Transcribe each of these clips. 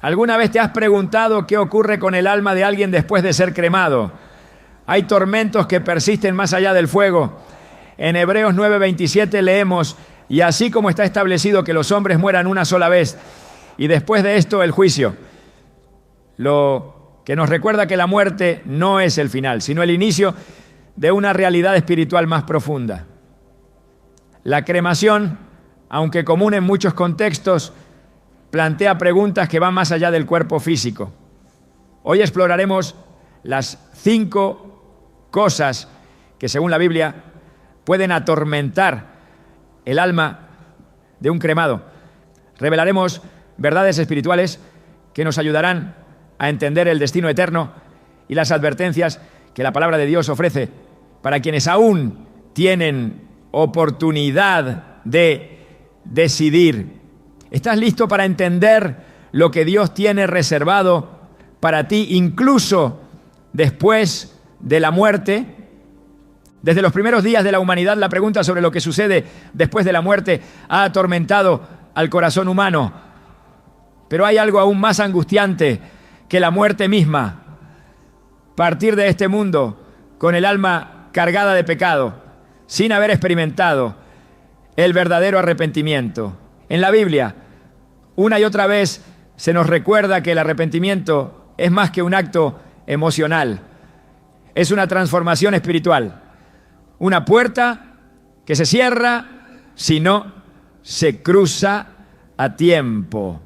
¿Alguna vez te has preguntado qué ocurre con el alma de alguien después de ser cremado? Hay tormentos que persisten más allá del fuego. En Hebreos 9:27 leemos: y así como está establecido que los hombres mueran una sola vez, y después de esto el juicio. Lo que nos recuerda que la muerte no es el final, sino el inicio de una realidad espiritual más profunda. La cremación, aunque común en muchos contextos, plantea preguntas que van más allá del cuerpo físico. Hoy exploraremos las 5 cosas que, según la Biblia, pueden atormentar el alma de un cremado. Revelaremos verdades espirituales que nos ayudarán a entender el destino eterno y las advertencias que la palabra de Dios ofrece para quienes aún tienen oportunidad de decidir. ¿Estás listo para entender lo que Dios tiene reservado para ti, incluso después de la muerte? Desde los primeros días de la humanidad, la pregunta sobre lo que sucede después de la muerte ha atormentado al corazón humano. Pero hay algo aún más angustiante que la muerte misma: partir de este mundo con el alma cargada de pecado, sin haber experimentado el verdadero arrepentimiento. En la Biblia, una y otra vez se nos recuerda que el arrepentimiento es más que un acto emocional, es una transformación espiritual, una puerta que se cierra si no se cruza a tiempo.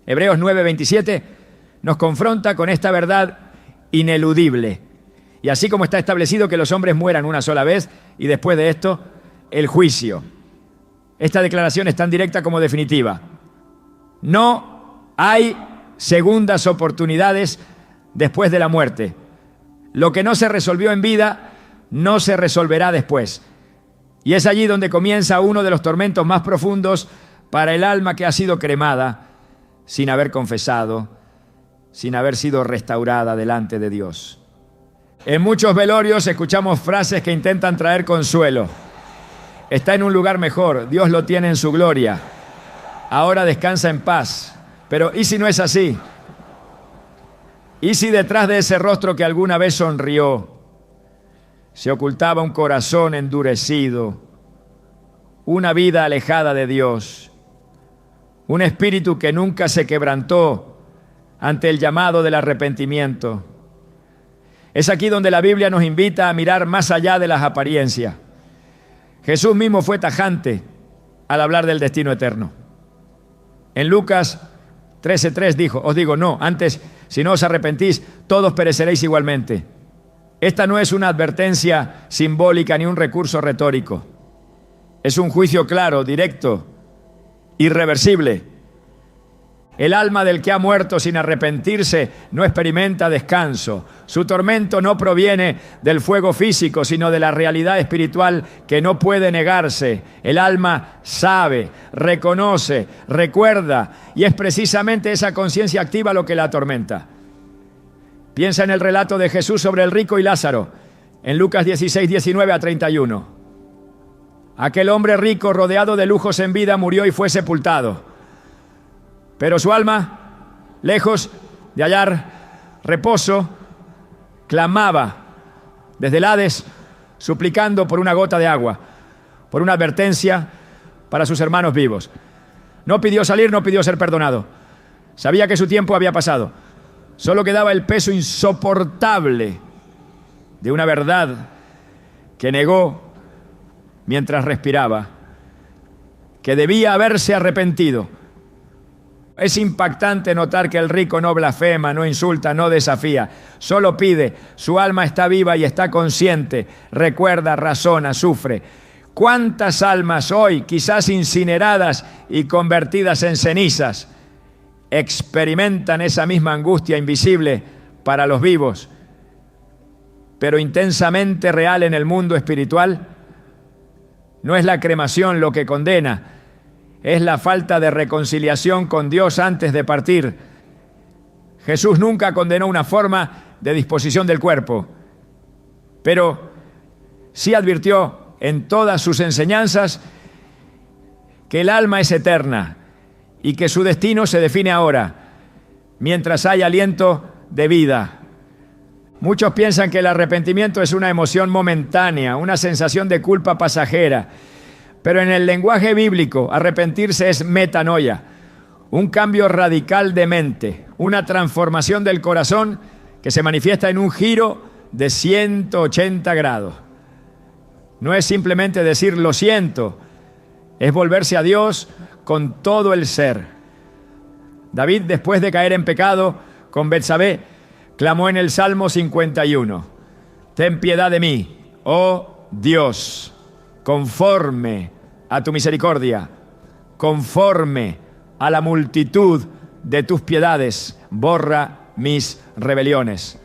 Hebreos 9:27 nos confronta con esta verdad ineludible. Y así como está establecido que los hombres mueran una sola vez y después de esto el juicio. Esta declaración es tan directa como definitiva. No hay segundas oportunidades después de la muerte. Lo que no se resolvió en vida no se resolverá después. Y es allí donde comienza uno de los tormentos más profundos para el alma que ha sido cremada sin haber confesado, sin haber sido restaurada delante de Dios. En muchos velorios escuchamos frases que intentan traer consuelo. Está en un lugar mejor, Dios lo tiene en su gloria, ahora descansa en paz. Pero ¿y si no es así? ¿Y si detrás de ese rostro que alguna vez sonrió se ocultaba un corazón endurecido, una vida alejada de Dios, un espíritu que nunca se quebrantó ante el llamado del arrepentimiento? Es aquí donde la Biblia nos invita a mirar más allá de las apariencias. Jesús mismo fue tajante al hablar del destino eterno. En Lucas 13:3 dijo: os digo, no, antes, si no os arrepentís, todos pereceréis igualmente. Esta no es una advertencia simbólica ni un recurso retórico. Es un juicio claro, directo, irreversible. El alma del que ha muerto sin arrepentirse no experimenta descanso. Su tormento no proviene del fuego físico, sino de la realidad espiritual que no puede negarse. El alma sabe, reconoce, recuerda, y es precisamente esa conciencia activa lo que la atormenta. Piensa en el relato de Jesús sobre el rico y Lázaro, en Lucas 16:19-31. Aquel hombre rico, rodeado de lujos en vida, murió y fue sepultado. Pero su alma, lejos de hallar reposo, clamaba desde el Hades, suplicando por una gota de agua, por una advertencia para sus hermanos vivos. No pidió salir, no pidió ser perdonado. Sabía que su tiempo había pasado. Solo quedaba el peso insoportable de una verdad que negó mientras respiraba, que debía haberse arrepentido. Es impactante notar que el rico no blasfema, no insulta, no desafía, solo pide. Su alma está viva y está consciente, recuerda, razona, sufre. ¿Cuántas almas hoy, quizás incineradas y convertidas en cenizas, experimentan esa misma angustia invisible para los vivos, pero intensamente real en el mundo espiritual? No es la cremación lo que condena, es la falta de reconciliación con Dios antes de partir. Jesús nunca condenó una forma de disposición del cuerpo, pero sí advirtió en todas sus enseñanzas que el alma es eterna y que su destino se define ahora. mientras hay aliento de vida. Muchos piensan que el arrepentimiento es una emoción momentánea, una sensación de culpa pasajera. Pero en el lenguaje bíblico, arrepentirse es metanoia, un cambio radical de mente, una transformación del corazón que se manifiesta en un giro de 180 grados. No es simplemente decir lo siento, es volverse a Dios con todo el ser. David, después de caer en pecado con Betsabé, clamó en el Salmo 51, ten piedad de mí, oh Dios, conforme a tu misericordia, conforme a la multitud de tus piedades, borra mis rebeliones.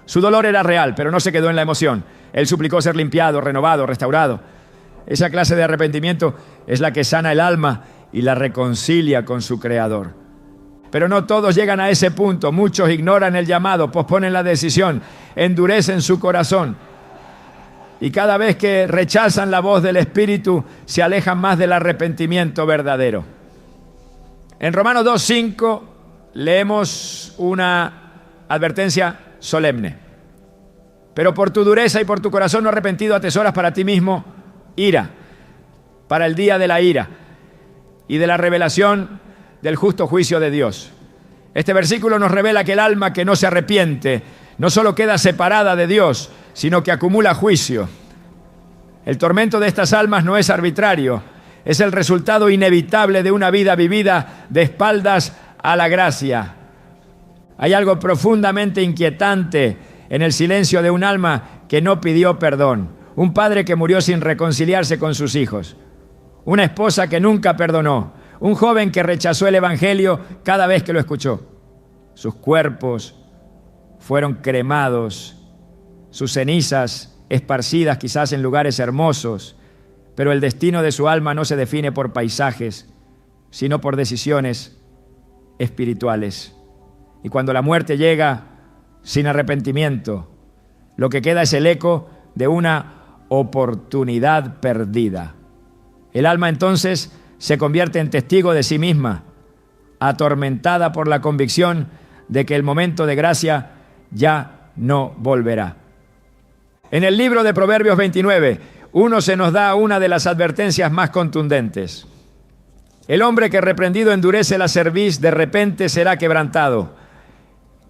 Su dolor era real, pero no se quedó en la emoción. Él suplicó ser limpiado, renovado, restaurado. Esa clase de arrepentimiento es la que sana el alma y la reconcilia con su Creador. Pero no todos llegan a ese punto. Muchos ignoran el llamado, posponen la decisión, endurecen su corazón. Y cada vez que rechazan la voz del Espíritu, se alejan más del arrepentimiento verdadero. En Romanos 2:5 leemos una advertencia solemne. Pero por tu dureza y por tu corazón no arrepentido atesoras para ti mismo ira, para el día de la ira y de la revelación del justo juicio de Dios. Este versículo nos revela que el alma que no se arrepiente no solo queda separada de Dios, sino que acumula juicio. El tormento de estas almas no es arbitrario, es el resultado inevitable de una vida vivida de espaldas a la gracia. Hay algo profundamente inquietante en el silencio de un alma que no pidió perdón, un padre que murió sin reconciliarse con sus hijos, una esposa que nunca perdonó, un joven que rechazó el Evangelio cada vez que lo escuchó. Sus cuerpos fueron cremados, sus cenizas esparcidas quizás en lugares hermosos, pero el destino de su alma no se define por paisajes, sino por decisiones espirituales. Y cuando la muerte llega sin arrepentimiento, lo que queda es el eco de una oportunidad perdida. El alma entonces se convierte en testigo de sí misma, atormentada por la convicción de que el momento de gracia ya no volverá. En el libro de Proverbios 29, se nos da una de las advertencias más contundentes. El hombre que reprendido endurece la cerviz, de repente será quebrantado,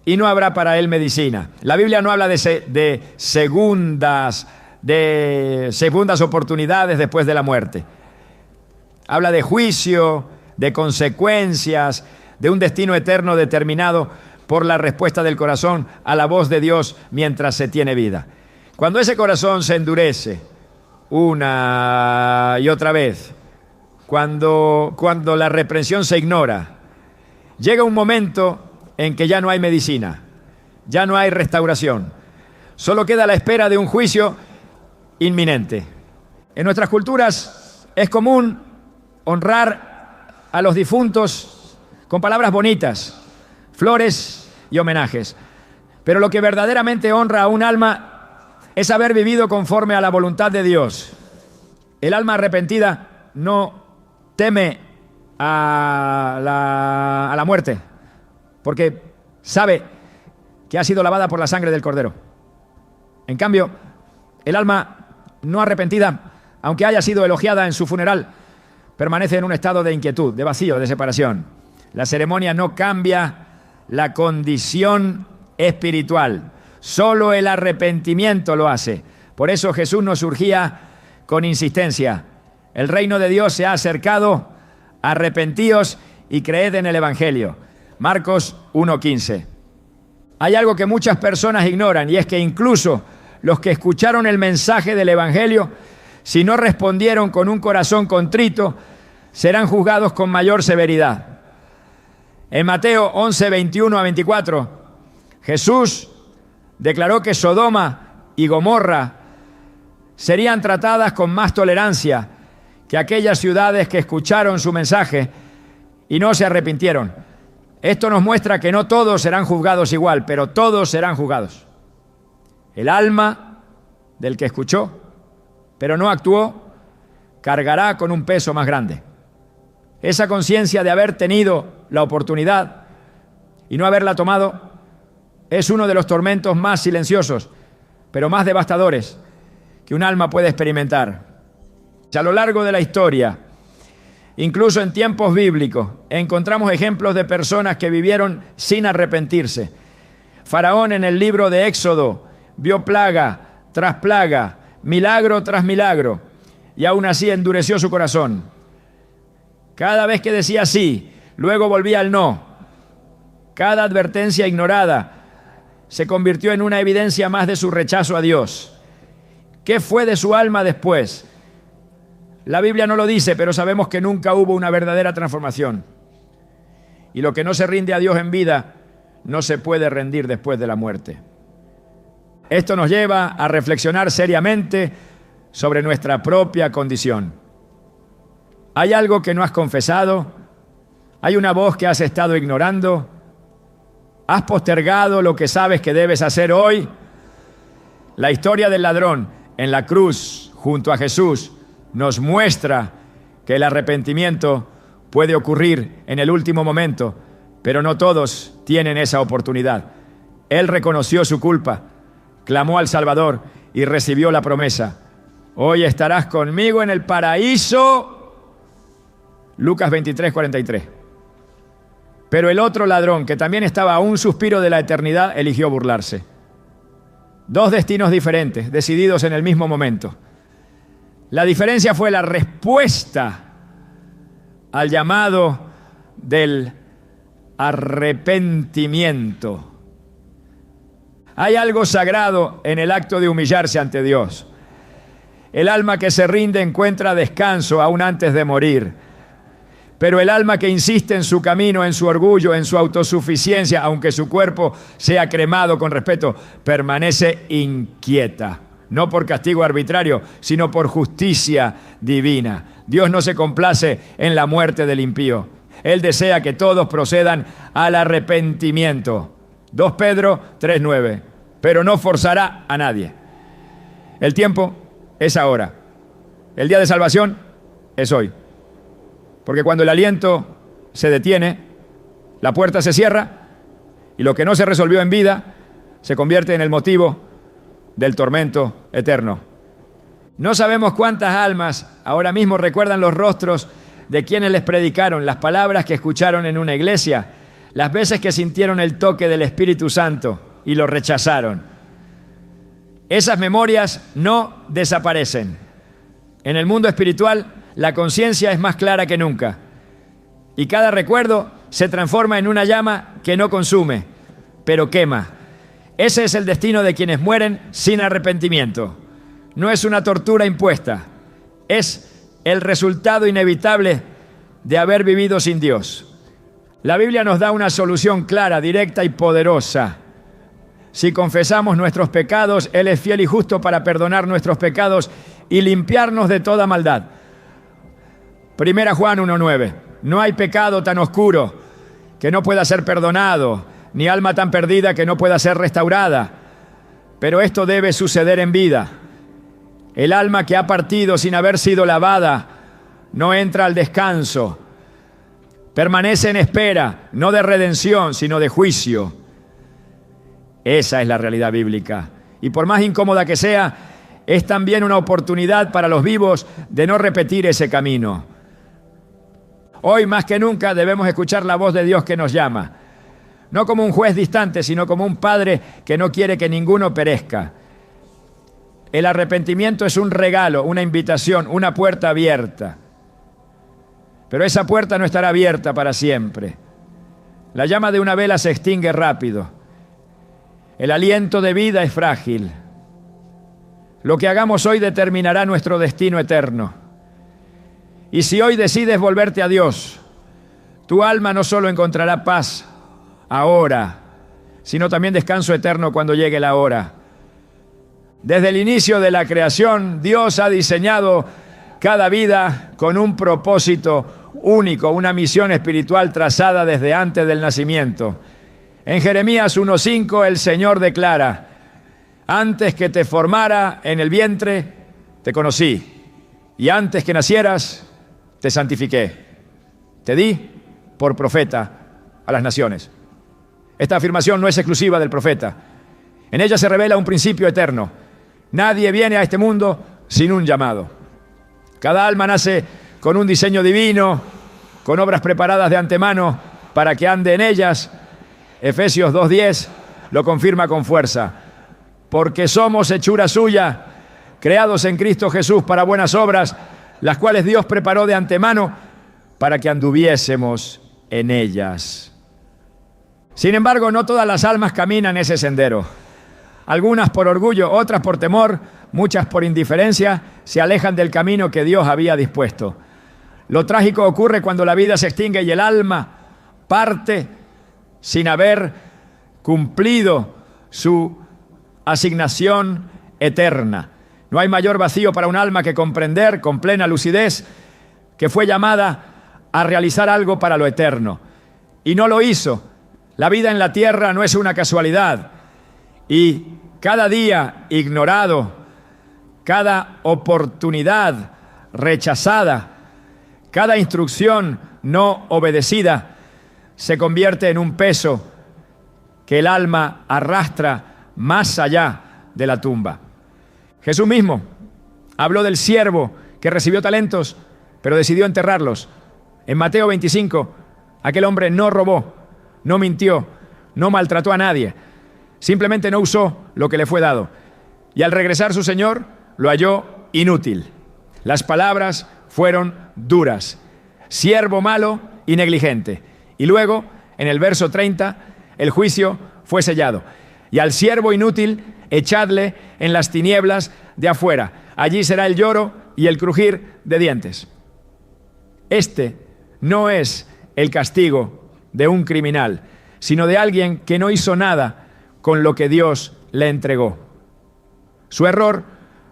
y no habrá para él medicina. La Biblia no habla de segundas oportunidades después de la muerte. Habla de juicio, de consecuencias, de un destino eterno determinado por la respuesta del corazón a la voz de Dios mientras se tiene vida. Cuando ese corazón se endurece una y otra vez, cuando la reprensión se ignora, llega un momento en que ya no hay medicina, ya no hay restauración. Solo queda la espera de un juicio inminente. En nuestras culturas es común honrar a los difuntos con palabras bonitas, flores y homenajes. Pero lo que verdaderamente honra a un alma es haber vivido conforme a la voluntad de Dios. El alma arrepentida no teme a la muerte, porque sabe que ha sido lavada por la sangre del Cordero. En cambio, el alma no arrepentida, aunque haya sido elogiada en su funeral, permanece en un estado de inquietud, de vacío, de separación. La ceremonia no cambia la condición espiritual. Solo el arrepentimiento lo hace. Por eso Jesús nos urgía con insistencia: el reino de Dios se ha acercado, arrepentíos y creed en el Evangelio. Marcos 1:15. Hay algo que muchas personas ignoran, y es que incluso los que escucharon el mensaje del Evangelio, si no respondieron con un corazón contrito, serán juzgados con mayor severidad. En Mateo 11:21-24, Jesús declaró que Sodoma y Gomorra serían tratadas con más tolerancia que aquellas ciudades que escucharon su mensaje y no se arrepintieron. Esto nos muestra que no todos serán juzgados igual, pero todos serán juzgados. El alma del que escuchó, pero no actuó, cargará con un peso más grande. Esa conciencia de haber tenido la oportunidad Y no haberla tomado es uno de los tormentos más silenciosos, pero más devastadores que un alma puede experimentar. A lo largo de la historia, incluso en tiempos bíblicos, encontramos ejemplos de personas que vivieron sin arrepentirse. Faraón en el libro de Éxodo vio plaga tras plaga, milagro tras milagro, y aún así endureció su corazón. Cada vez que decía sí, luego volvía al no. Cada advertencia ignorada se convirtió en una evidencia más de su rechazo a Dios. ¿Qué fue de su alma después? La Biblia no lo dice, pero sabemos que nunca hubo una verdadera transformación. Y lo que no se rinde a Dios en vida, no se puede rendir después de la muerte. Esto nos lleva a reflexionar seriamente sobre nuestra propia condición. ¿Hay algo que no has confesado? ¿Hay una voz que has estado ignorando? ¿Has postergado lo que sabes que debes hacer hoy? La historia del ladrón en la cruz junto a Jesús nos muestra que el arrepentimiento puede ocurrir en el último momento, pero no todos tienen esa oportunidad. Él reconoció su culpa, clamó al Salvador y recibió la promesa: hoy estarás conmigo en el paraíso. Lucas 23:43. Pero el otro ladrón, que también estaba a un suspiro de la eternidad, eligió burlarse. Dos destinos diferentes, decididos en el mismo momento. La diferencia fue la respuesta al llamado del arrepentimiento. Hay algo sagrado en el acto de humillarse ante Dios. El alma que se rinde encuentra descanso aún antes de morir. Pero el alma que insiste en su camino, en su orgullo, en su autosuficiencia, aunque su cuerpo sea cremado con respeto, permanece inquieta. No por castigo arbitrario, sino por justicia divina. Dios no se complace en la muerte del impío. Él desea que todos procedan al arrepentimiento. 2 Pedro 3:9. Pero no forzará a nadie. El tiempo es ahora. El día de salvación es hoy. Porque cuando el aliento se detiene, la puerta se cierra y lo que no se resolvió en vida se convierte en el motivo del tormento eterno. No sabemos cuántas almas ahora mismo recuerdan los rostros de quienes les predicaron, las palabras que escucharon en una iglesia, las veces que sintieron el toque del Espíritu Santo y lo rechazaron. Esas memorias no desaparecen. En el mundo espiritual, la conciencia es más clara que nunca. Y cada recuerdo se transforma en una llama que no consume, pero quema. Ese es el destino de quienes mueren sin arrepentimiento. No es una tortura impuesta. Es el resultado inevitable de haber vivido sin Dios. La Biblia nos da una solución clara, directa y poderosa. Si confesamos nuestros pecados, Él es fiel y justo para perdonar nuestros pecados y limpiarnos de toda maldad. 1 Juan 1:9. No hay pecado tan oscuro que no pueda ser perdonado, ni alma tan perdida que no pueda ser restaurada. Pero esto debe suceder en vida. El alma que ha partido sin haber sido lavada no entra al descanso. Permanece en espera, no de redención, sino de juicio. Esa es la realidad bíblica. Y por más incómoda que sea, es también una oportunidad para los vivos de no repetir ese camino. Hoy más que nunca debemos escuchar la voz de Dios que nos llama. No como un juez distante, sino como un padre que no quiere que ninguno perezca. El arrepentimiento es un regalo, una invitación, una puerta abierta. Pero esa puerta no estará abierta para siempre. La llama de una vela se extingue rápido. El aliento de vida es frágil. Lo que hagamos hoy determinará nuestro destino eterno. Y si hoy decides volverte a Dios, tu alma no solo encontrará paz ahora, sino también descanso eterno cuando llegue la hora. Desde el inicio de la creación, Dios ha diseñado cada vida con un propósito único, una misión espiritual trazada desde antes del nacimiento. En Jeremías 1:5 el Señor declara: antes que te formara en el vientre, te conocí, y antes que nacieras, te santifiqué. Te di por profeta a las naciones. Esta afirmación no es exclusiva del profeta. En ella se revela un principio eterno. Nadie viene a este mundo sin un llamado. Cada alma nace con un diseño divino, con obras preparadas de antemano para que ande en ellas. Efesios 2:10 lo confirma con fuerza. Porque somos hechura suya, creados en Cristo Jesús para buenas obras, las cuales Dios preparó de antemano para que anduviésemos en ellas. Sin embargo, no todas las almas caminan ese sendero. Algunas por orgullo, otras por temor, muchas por indiferencia, se alejan del camino que Dios había dispuesto. Lo trágico ocurre cuando la vida se extingue y el alma parte sin haber cumplido su asignación eterna. No hay mayor vacío para un alma que comprender con plena lucidez que fue llamada a realizar algo para lo eterno. Y no lo hizo. La vida en la tierra no es una casualidad. Y cada día ignorado, cada oportunidad rechazada, cada instrucción no obedecida, se convierte en un peso que el alma arrastra más allá de la tumba. Jesús mismo habló del siervo que recibió talentos, pero decidió enterrarlos. En Mateo 25, aquel hombre no robó, no mintió, no maltrató a nadie, simplemente no usó lo que le fue dado. Y al regresar su señor, lo halló inútil. Las palabras fueron duras. Siervo malo y negligente. Y luego, en el verso 30, el juicio fue sellado. Y al siervo inútil, echadle en las tinieblas de afuera. Allí será el lloro y el crujir de dientes. Este no es el castigo de un criminal, sino de alguien que no hizo nada con lo que Dios le entregó. Su error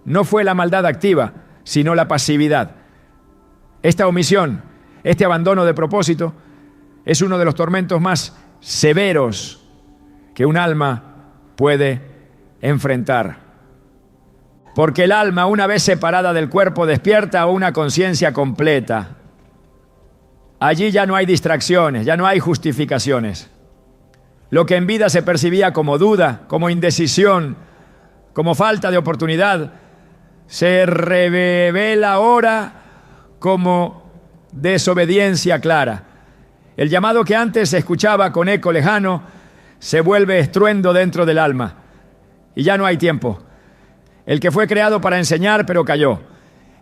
no fue la maldad activa, sino la pasividad. Esta omisión, este abandono de propósito, es uno de los tormentos más severos que un alma puede enfrentar. Porque el alma, una vez separada del cuerpo, despierta a una conciencia completa. Allí ya no hay distracciones, ya no hay justificaciones. Lo que en vida se percibía como duda, como indecisión, como falta de oportunidad, se revela ahora como desobediencia clara. El llamado que antes se escuchaba con eco lejano se vuelve estruendo dentro del alma. Y ya no hay tiempo. El que fue creado para enseñar, pero calló.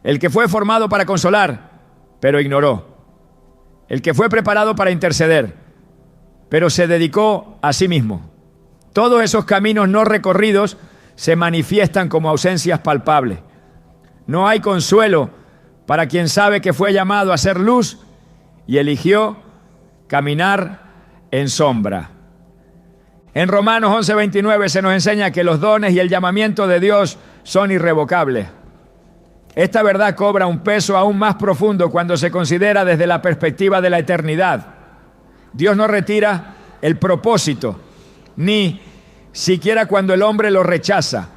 El que fue formado para consolar, pero ignoró. El que fue preparado para interceder, pero se dedicó a sí mismo. Todos esos caminos no recorridos se manifiestan como ausencias palpables. No hay consuelo para quien sabe que fue llamado a ser luz y eligió caminar en sombra. En Romanos 11:29 se nos enseña que los dones y el llamamiento de Dios son irrevocables. Esta verdad cobra un peso aún más profundo cuando se considera desde la perspectiva de la eternidad. Dios no retira el propósito, ni siquiera cuando el hombre lo rechaza.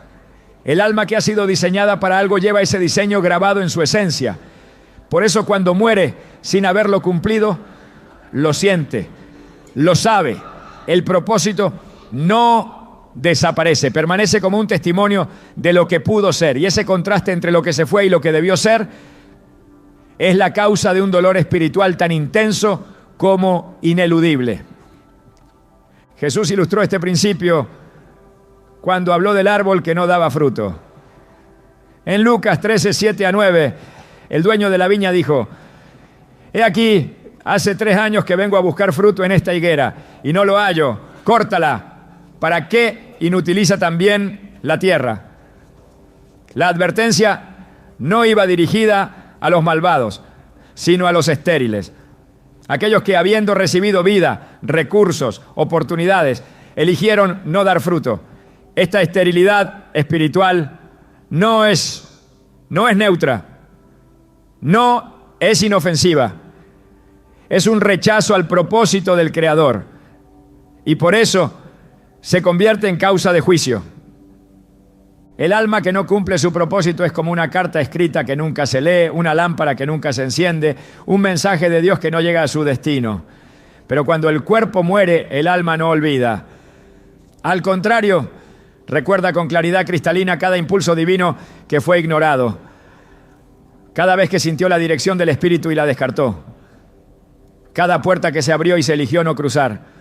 El alma que ha sido diseñada para algo lleva ese diseño grabado en su esencia. Por eso cuando muere sin haberlo cumplido, lo siente, lo sabe. El propósito no desaparece, permanece como un testimonio de lo que pudo ser. Y ese contraste entre lo que se fue y lo que debió ser es la causa de un dolor espiritual tan intenso como ineludible. Jesús ilustró este principio cuando habló del árbol que no daba fruto. En Lucas 13:7-9, el dueño de la viña dijo: he aquí, hace 3 años que vengo a buscar fruto en esta higuera y no lo hallo. Córtala. ¿Para qué inutiliza también la tierra? La advertencia no iba dirigida a los malvados, sino a los estériles. Aquellos que, habiendo recibido vida, recursos, oportunidades, eligieron no dar fruto. Esta esterilidad espiritual no es neutra, no es inofensiva. Es un rechazo al propósito del Creador y por eso se convierte en causa de juicio. El alma que no cumple su propósito es como una carta escrita que nunca se lee, una lámpara que nunca se enciende, un mensaje de Dios que no llega a su destino. Pero cuando el cuerpo muere, el alma no olvida. Al contrario, recuerda con claridad cristalina cada impulso divino que fue ignorado, cada vez que sintió la dirección del Espíritu y la descartó, cada puerta que se abrió y se eligió no cruzar.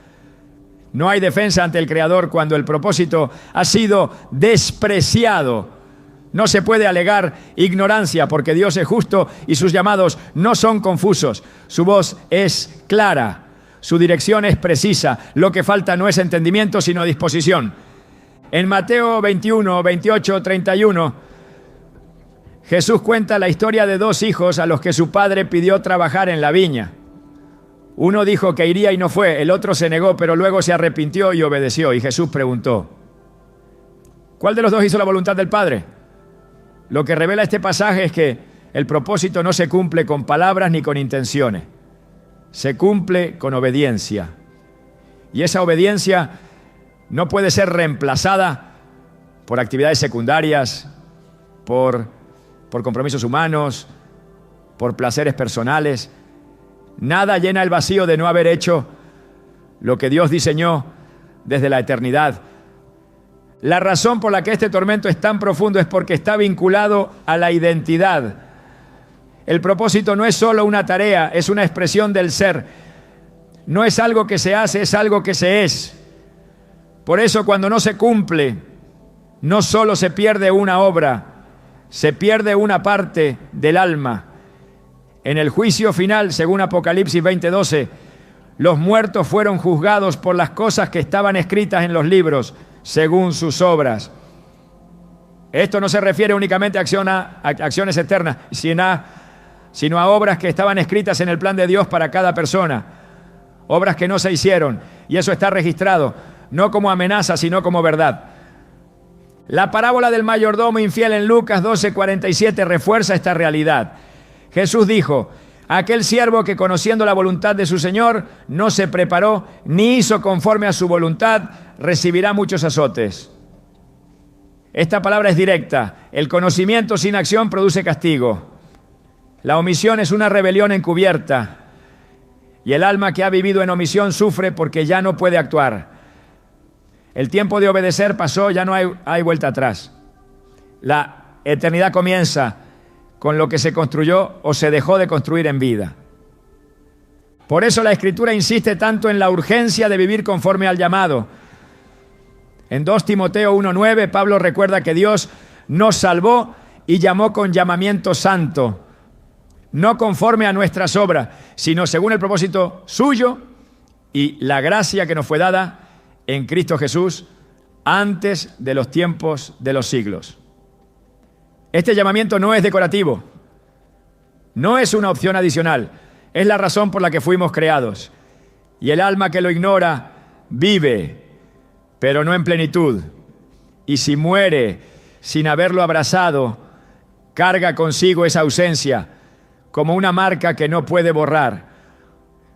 No hay defensa ante el Creador cuando el propósito ha sido despreciado. No se puede alegar ignorancia porque Dios es justo y sus llamados no son confusos. Su voz es clara, su dirección es precisa. Lo que falta no es entendimiento, sino disposición. En Mateo 21, 28, 31, Jesús cuenta la historia de dos hijos a los que su padre pidió trabajar en la viña. Uno dijo que iría y no fue, el otro se negó, pero luego se arrepintió y obedeció. Y Jesús preguntó, ¿cuál de los dos hizo la voluntad del Padre? Lo que revela este pasaje es que el propósito no se cumple con palabras ni con intenciones. Se cumple con obediencia. Y esa obediencia no puede ser reemplazada por actividades secundarias, por compromisos humanos, por placeres personales. Nada llena el vacío de no haber hecho lo que Dios diseñó desde la eternidad. La razón por la que este tormento es tan profundo es porque está vinculado a la identidad. El propósito no es solo una tarea, es una expresión del ser. No es algo que se hace, es algo que se es. Por eso cuando no se cumple, no solo se pierde una obra, se pierde una parte del alma. En el juicio final, según Apocalipsis 20:12, los muertos fueron juzgados por las cosas que estaban escritas en los libros, según sus obras. Esto no se refiere únicamente a acciones eternas, sino a obras que estaban escritas en el plan de Dios para cada persona. Obras que no se hicieron, y eso está registrado, no como amenaza, sino como verdad. La parábola del mayordomo infiel en Lucas 12:47 refuerza esta realidad. Jesús dijo, aquel siervo que conociendo la voluntad de su Señor no se preparó ni hizo conforme a su voluntad, recibirá muchos azotes. Esta palabra es directa. El conocimiento sin acción produce castigo. La omisión es una rebelión encubierta. Y el alma que ha vivido en omisión sufre porque ya no puede actuar. El tiempo de obedecer pasó, ya no hay vuelta atrás. La eternidad comienza con lo que se construyó o se dejó de construir en vida. Por eso la Escritura insiste tanto en la urgencia de vivir conforme al llamado. En 2 Timoteo 1:9, Pablo recuerda que Dios nos salvó y llamó con llamamiento santo, no conforme a nuestras obras, sino según el propósito suyo y la gracia que nos fue dada en Cristo Jesús antes de los tiempos de los siglos. Este llamamiento no es decorativo, no es una opción adicional, es la razón por la que fuimos creados. Y el alma que lo ignora vive, pero no en plenitud. Y si muere sin haberlo abrazado, carga consigo esa ausencia como una marca que no puede borrar.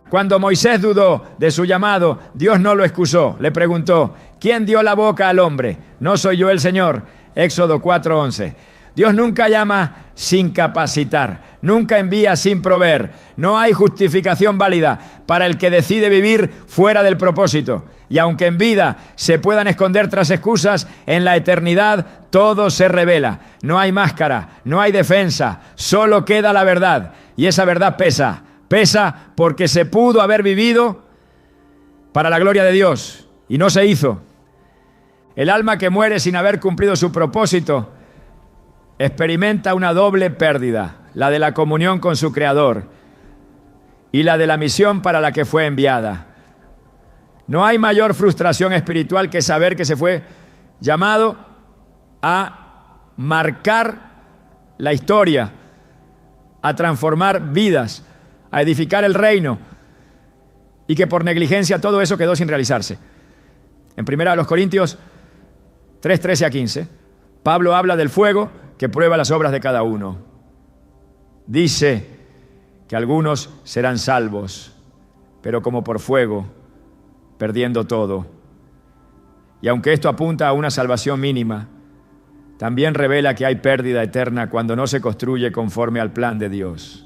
Cuando Moisés dudó de su llamado, Dios no lo excusó. Le preguntó, ¿quién dio la boca al hombre? ¿No soy yo el Señor? Éxodo 4:11. Dios nunca llama sin capacitar, nunca envía sin proveer. No hay justificación válida para el que decide vivir fuera del propósito. Y aunque en vida se puedan esconder tras excusas, en la eternidad todo se revela. No hay máscara, no hay defensa, solo queda la verdad. Y esa verdad pesa. Pesa porque se pudo haber vivido para la gloria de Dios y no se hizo. El alma que muere sin haber cumplido su propósito experimenta una doble pérdida, la de la comunión con su Creador y la de la misión para la que fue enviada. No hay mayor frustración espiritual que saber que se fue llamado a marcar la historia, a transformar vidas, a edificar el reino, y que por negligencia todo eso quedó sin realizarse. En 1 Corintios 3:13 a 15, Pablo habla del fuego que prueba las obras de cada uno. Dice que algunos serán salvos, pero como por fuego, perdiendo todo. Y aunque esto apunta a una salvación mínima, también revela que hay pérdida eterna cuando no se construye conforme al plan de Dios.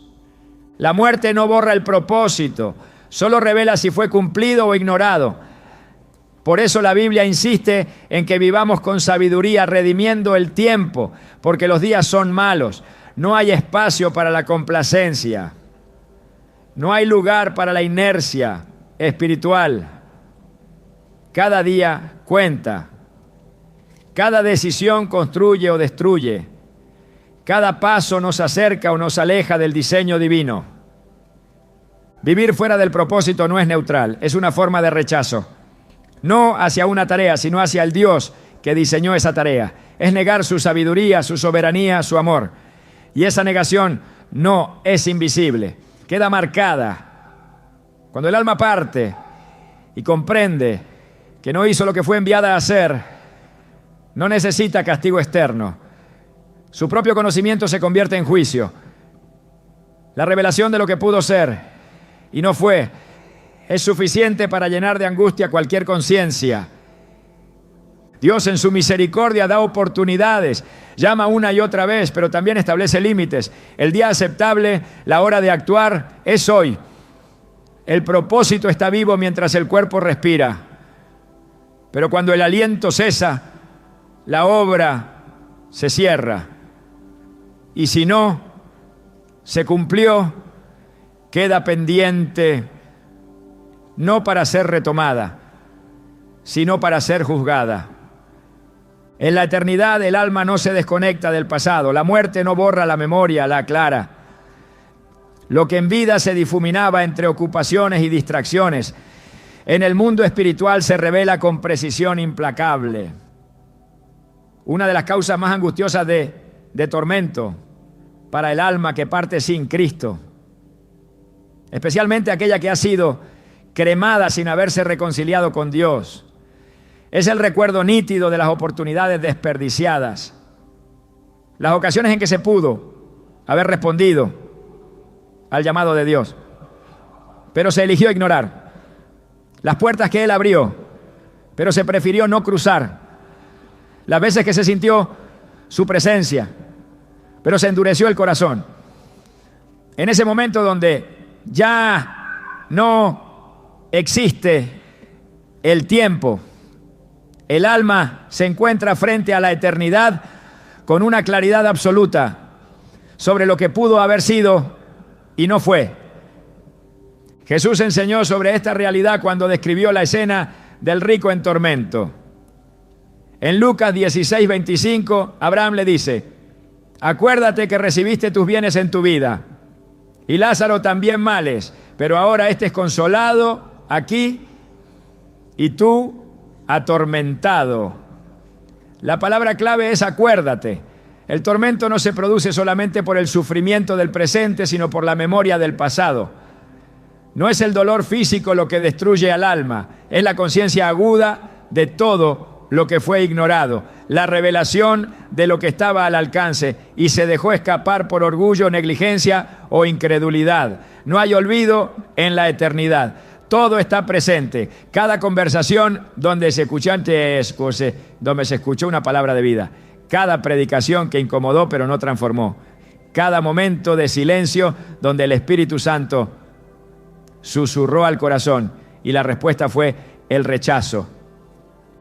La muerte no borra el propósito, Solo revela si fue cumplido o ignorado. Por eso la Biblia insiste en que vivamos con sabiduría, redimiendo el tiempo, porque los días son malos. No hay espacio para la complacencia. No hay lugar para la inercia espiritual. Cada día cuenta. Cada decisión construye o destruye. Cada paso nos acerca o nos aleja del diseño divino. Vivir fuera del propósito no es neutral, es una forma de rechazo. No hacia una tarea, sino hacia el Dios que diseñó esa tarea. Es negar su sabiduría, su soberanía, su amor. Y esa negación no es invisible, queda marcada. Cuando el alma parte y comprende que no hizo lo que fue enviada a hacer, no necesita castigo externo. Su propio conocimiento se convierte en juicio. La revelación de lo que pudo ser y no fue es suficiente para llenar de angustia cualquier conciencia. Dios en su misericordia da oportunidades, llama una y otra vez, pero también establece límites. El día aceptable, la hora de actuar, es hoy. El propósito está vivo mientras el cuerpo respira. Pero cuando el aliento cesa, la obra se cierra. Y si no se cumplió, queda pendiente, no para ser retomada, sino para ser juzgada. En la eternidad el alma no se desconecta del pasado, la muerte no borra la memoria, la aclara. Lo que en vida se difuminaba entre ocupaciones y distracciones, en el mundo espiritual se revela con precisión implacable. Una de las causas más angustiosas de tormento para el alma que parte sin Cristo, especialmente aquella que ha sido cremada sin haberse reconciliado con Dios, es el recuerdo nítido de las oportunidades desperdiciadas, las ocasiones en que se pudo haber respondido al llamado de Dios, pero se eligió ignorar, las puertas que Él abrió, pero se prefirió no cruzar, las veces que se sintió su presencia, pero se endureció el corazón. En ese momento donde ya no existe el tiempo, el alma se encuentra frente a la eternidad con una claridad absoluta sobre lo que pudo haber sido y no fue. Jesús enseñó sobre esta realidad cuando describió la escena del rico en tormento. En Lucas 16:25, Abraham le dice: acuérdate que recibiste tus bienes en tu vida, y Lázaro también males, pero ahora este es consolado aquí y tú atormentado. La palabra clave es acuérdate. El tormento no se produce solamente por el sufrimiento del presente, sino por la memoria del pasado. No es el dolor físico lo que destruye al alma, es la conciencia aguda de todo lo que fue ignorado, la revelación de lo que estaba al alcance y se dejó escapar por orgullo, negligencia o incredulidad. No hay olvido en la eternidad. Todo está presente. Cada conversación donde se escuchó una palabra de vida. Cada predicación que incomodó pero no transformó. Cada momento de silencio donde el Espíritu Santo susurró al corazón y la respuesta fue el rechazo.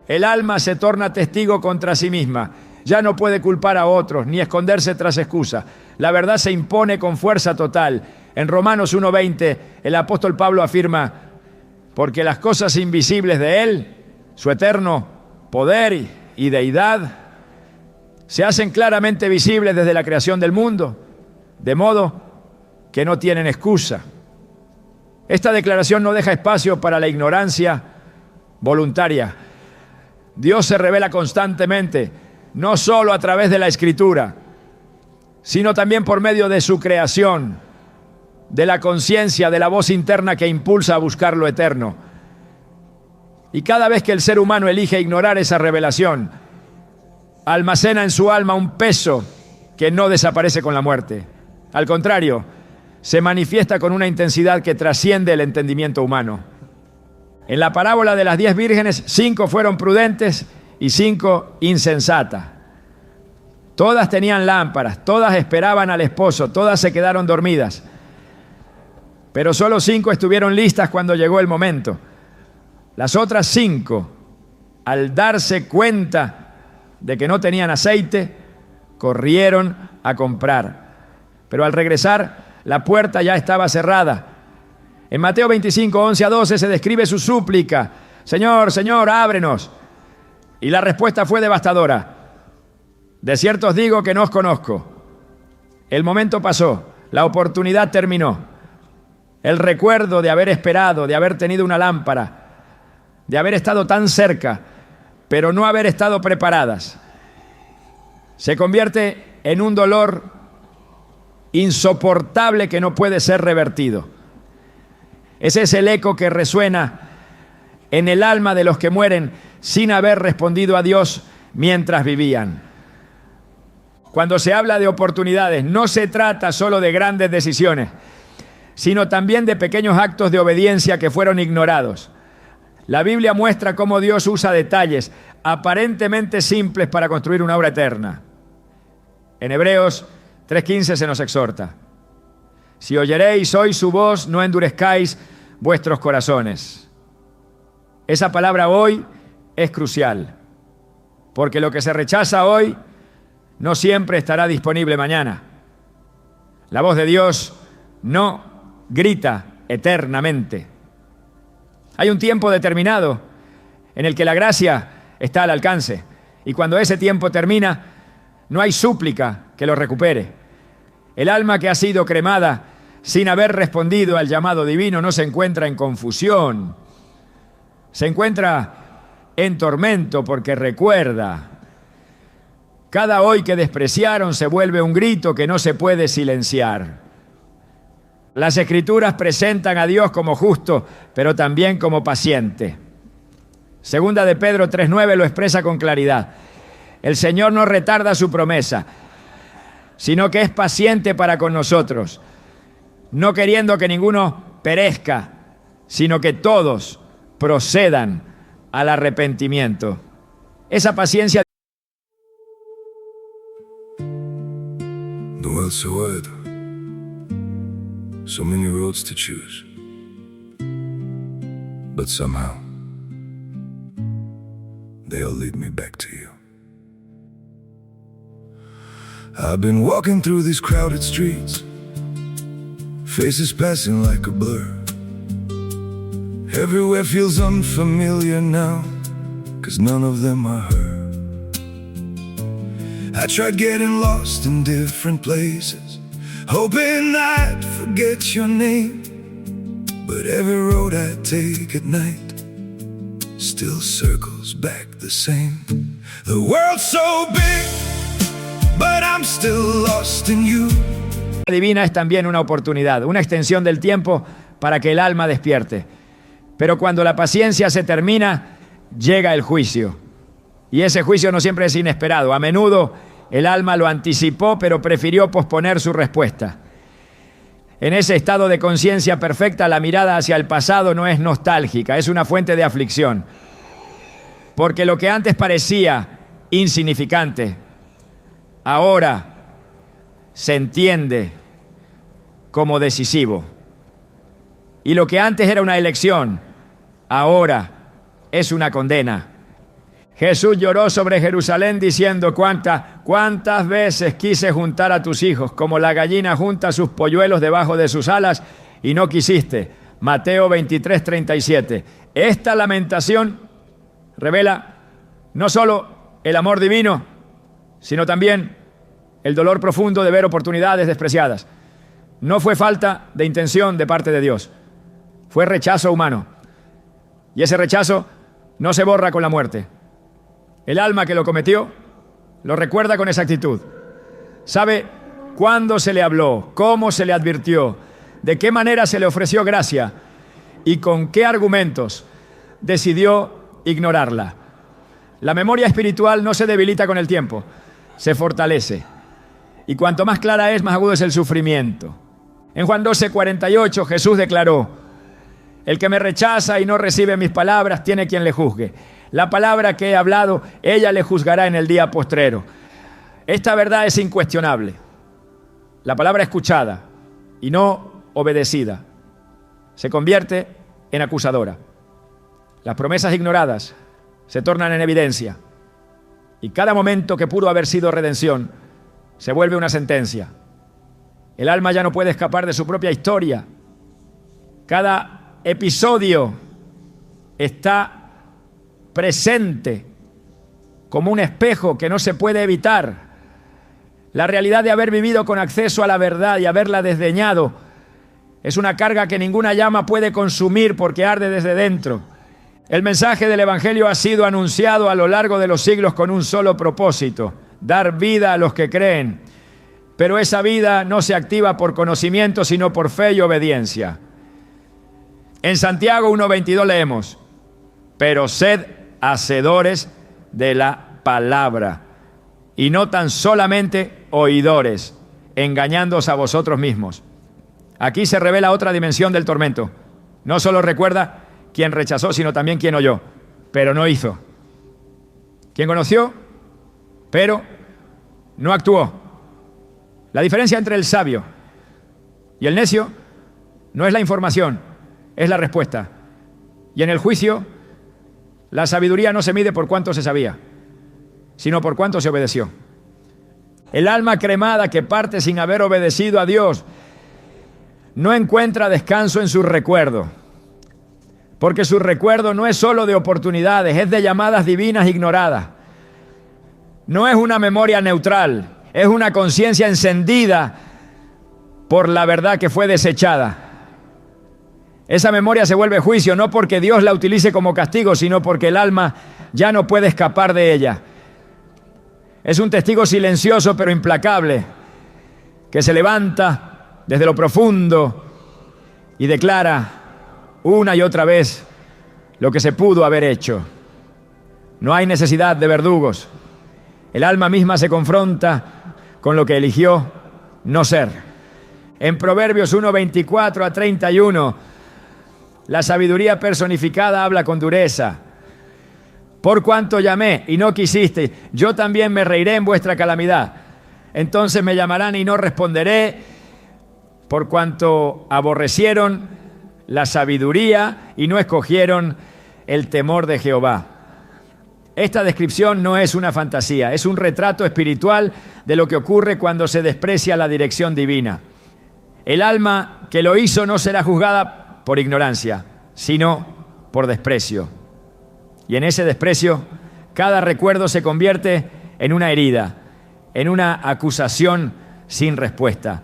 El alma se torna testigo contra sí misma. Ya no puede culpar a otros ni esconderse tras excusa. La verdad se impone con fuerza total. En Romanos 1:20 el apóstol Pablo afirma: porque las cosas invisibles de Él, su eterno poder y deidad, se hacen claramente visibles desde la creación del mundo, de modo que no tienen excusa. Esta declaración no deja espacio para la ignorancia voluntaria. Dios se revela constantemente, no solo a través de la Escritura, sino también por medio de su creación, de la conciencia, de la voz interna que impulsa a buscar lo eterno. Y cada vez que el ser humano elige ignorar esa revelación, almacena en su alma un peso que no desaparece con la muerte. Al contrario, se manifiesta con una intensidad que trasciende el entendimiento humano. En la parábola de las 10 vírgenes, 5 fueron prudentes y 5 insensatas. Todas tenían lámparas, todas esperaban al esposo, todas se quedaron dormidas. pero solo 5 estuvieron listas cuando llegó el momento. Las otras 5, al darse cuenta de que no tenían aceite, corrieron a comprar. Pero al regresar, la puerta ya estaba cerrada. En Mateo 25, 11 a 12 se describe su súplica: Señor, Señor, ábrenos. Y la respuesta fue devastadora: de cierto os digo que no os conozco. El momento pasó, la oportunidad terminó. El recuerdo de haber esperado, de haber tenido una lámpara, de haber estado tan cerca, pero no haber estado preparadas, se convierte en un dolor insoportable que no puede ser revertido. Ese es el eco que resuena en el alma de los que mueren sin haber respondido a Dios mientras vivían. Cuando se habla de oportunidades, no se trata solo de grandes decisiones, sino también de pequeños actos de obediencia que fueron ignorados. La Biblia muestra cómo Dios usa detalles aparentemente simples para construir una obra eterna. En Hebreos 3:15 se nos exhorta: si oyeréis hoy su voz, no endurezcáis vuestros corazones. Esa palabra hoy es crucial, porque lo que se rechaza hoy no siempre estará disponible mañana. La voz de Dios no grita eternamente. Hay un tiempo determinado en el que la gracia está al alcance, y cuando ese tiempo termina, no hay súplica que lo recupere. El alma que ha sido cremada sin haber respondido al llamado divino no se encuentra en confusión, se encuentra en tormento porque recuerda. Cada hoy que despreciaron se vuelve un grito que no se puede silenciar. Las Escrituras presentan a Dios como justo, pero también como paciente. Segunda de Pedro 3:9 lo expresa con claridad: el Señor no retarda su promesa, sino que es paciente para con nosotros, no queriendo que ninguno perezca, sino que todos procedan al arrepentimiento. Esa paciencia. The world's so wide, so many roads to choose, but somehow they all lead me back to you. I've been walking through these crowded streets, faces passing like a blur. Everywhere feels unfamiliar now, 'cause none of them are her. I tried getting lost in different places, hoping I'd forget your name, but every road I take at night still circles back the same. The world's so big, but I'm still lost in you. La divina es también una oportunidad, una extensión del tiempo para que el alma despierte. Pero cuando la paciencia se termina, llega el juicio. Y ese juicio no siempre es inesperado. A menudo el alma lo anticipó, pero prefirió posponer su respuesta. En ese estado de conciencia perfecta, la mirada hacia el pasado no es nostálgica, es una fuente de aflicción. Porque lo que antes parecía insignificante, ahora se entiende como decisivo. Y lo que antes era una elección, ahora es una condena. Jesús lloró sobre Jerusalén diciendo: ¿Cuántas veces quise juntar a tus hijos como la gallina junta sus polluelos debajo de sus alas y no quisiste? Mateo 23:37. Esta lamentación revela no solo el amor divino, sino también el dolor profundo de ver oportunidades despreciadas. No fue falta de intención de parte de Dios, fue rechazo humano. Y ese rechazo no se borra con la muerte. El alma que lo cometió lo recuerda con exactitud. Sabe cuándo se le habló, cómo se le advirtió, de qué manera se le ofreció gracia y con qué argumentos decidió ignorarla. La memoria espiritual no se debilita con el tiempo, se fortalece. Y cuanto más clara es, más agudo es el sufrimiento. En Juan 12:48 Jesús declaró: el que me rechaza y no recibe mis palabras tiene quien le juzgue. La palabra que he hablado, ella le juzgará en el día postrero. Esta verdad es incuestionable. La palabra escuchada y no obedecida se convierte en acusadora. Las promesas ignoradas se tornan en evidencia. Y cada momento que pudo haber sido redención se vuelve una sentencia. El alma ya no puede escapar de su propia historia. Cada episodio está presente como un espejo que no se puede evitar. La realidad de haber vivido con acceso a la verdad y haberla desdeñado es una carga que ninguna llama puede consumir porque arde desde dentro. El mensaje del Evangelio ha sido anunciado a lo largo de los siglos con un solo propósito: dar vida a los que creen. Pero esa vida no se activa por conocimiento, sino por fe y obediencia. En Santiago 1:22 leemos: pero sed hacedores de la palabra, y no tan solamente oidores, engañándoos a vosotros mismos. Aquí se revela otra dimensión del tormento. No solo recuerda quien rechazó, sino también quien oyó, pero no hizo. Quien conoció, pero no actuó. La diferencia entre el sabio y el necio no es la información, es la respuesta. Y en el juicio, la sabiduría no se mide por cuánto se sabía, sino por cuánto se obedeció. El alma cremada que parte sin haber obedecido a Dios no encuentra descanso en su recuerdo, porque su recuerdo no es solo de oportunidades, es de llamadas divinas ignoradas. No es una memoria neutral, es una conciencia encendida por la verdad que fue desechada. Esa memoria se vuelve juicio, no porque Dios la utilice como castigo, sino porque el alma ya no puede escapar de ella. Es un testigo silencioso pero implacable, que se levanta desde lo profundo y declara una y otra vez lo que se pudo haber hecho. No hay necesidad de verdugos. El alma misma se confronta con lo que eligió no ser. En Proverbios 1:24 a 31, la sabiduría personificada habla con dureza. Por cuanto llamé y no quisiste, yo también me reiré en vuestra calamidad. Entonces me llamarán y no responderé, por cuanto aborrecieron la sabiduría y no escogieron el temor de Jehová. Esta descripción no es una fantasía, es un retrato espiritual de lo que ocurre cuando se desprecia la dirección divina. El alma que lo hizo no será juzgada por ignorancia, sino por desprecio. Y en ese desprecio, cada recuerdo se convierte en una herida, en una acusación sin respuesta,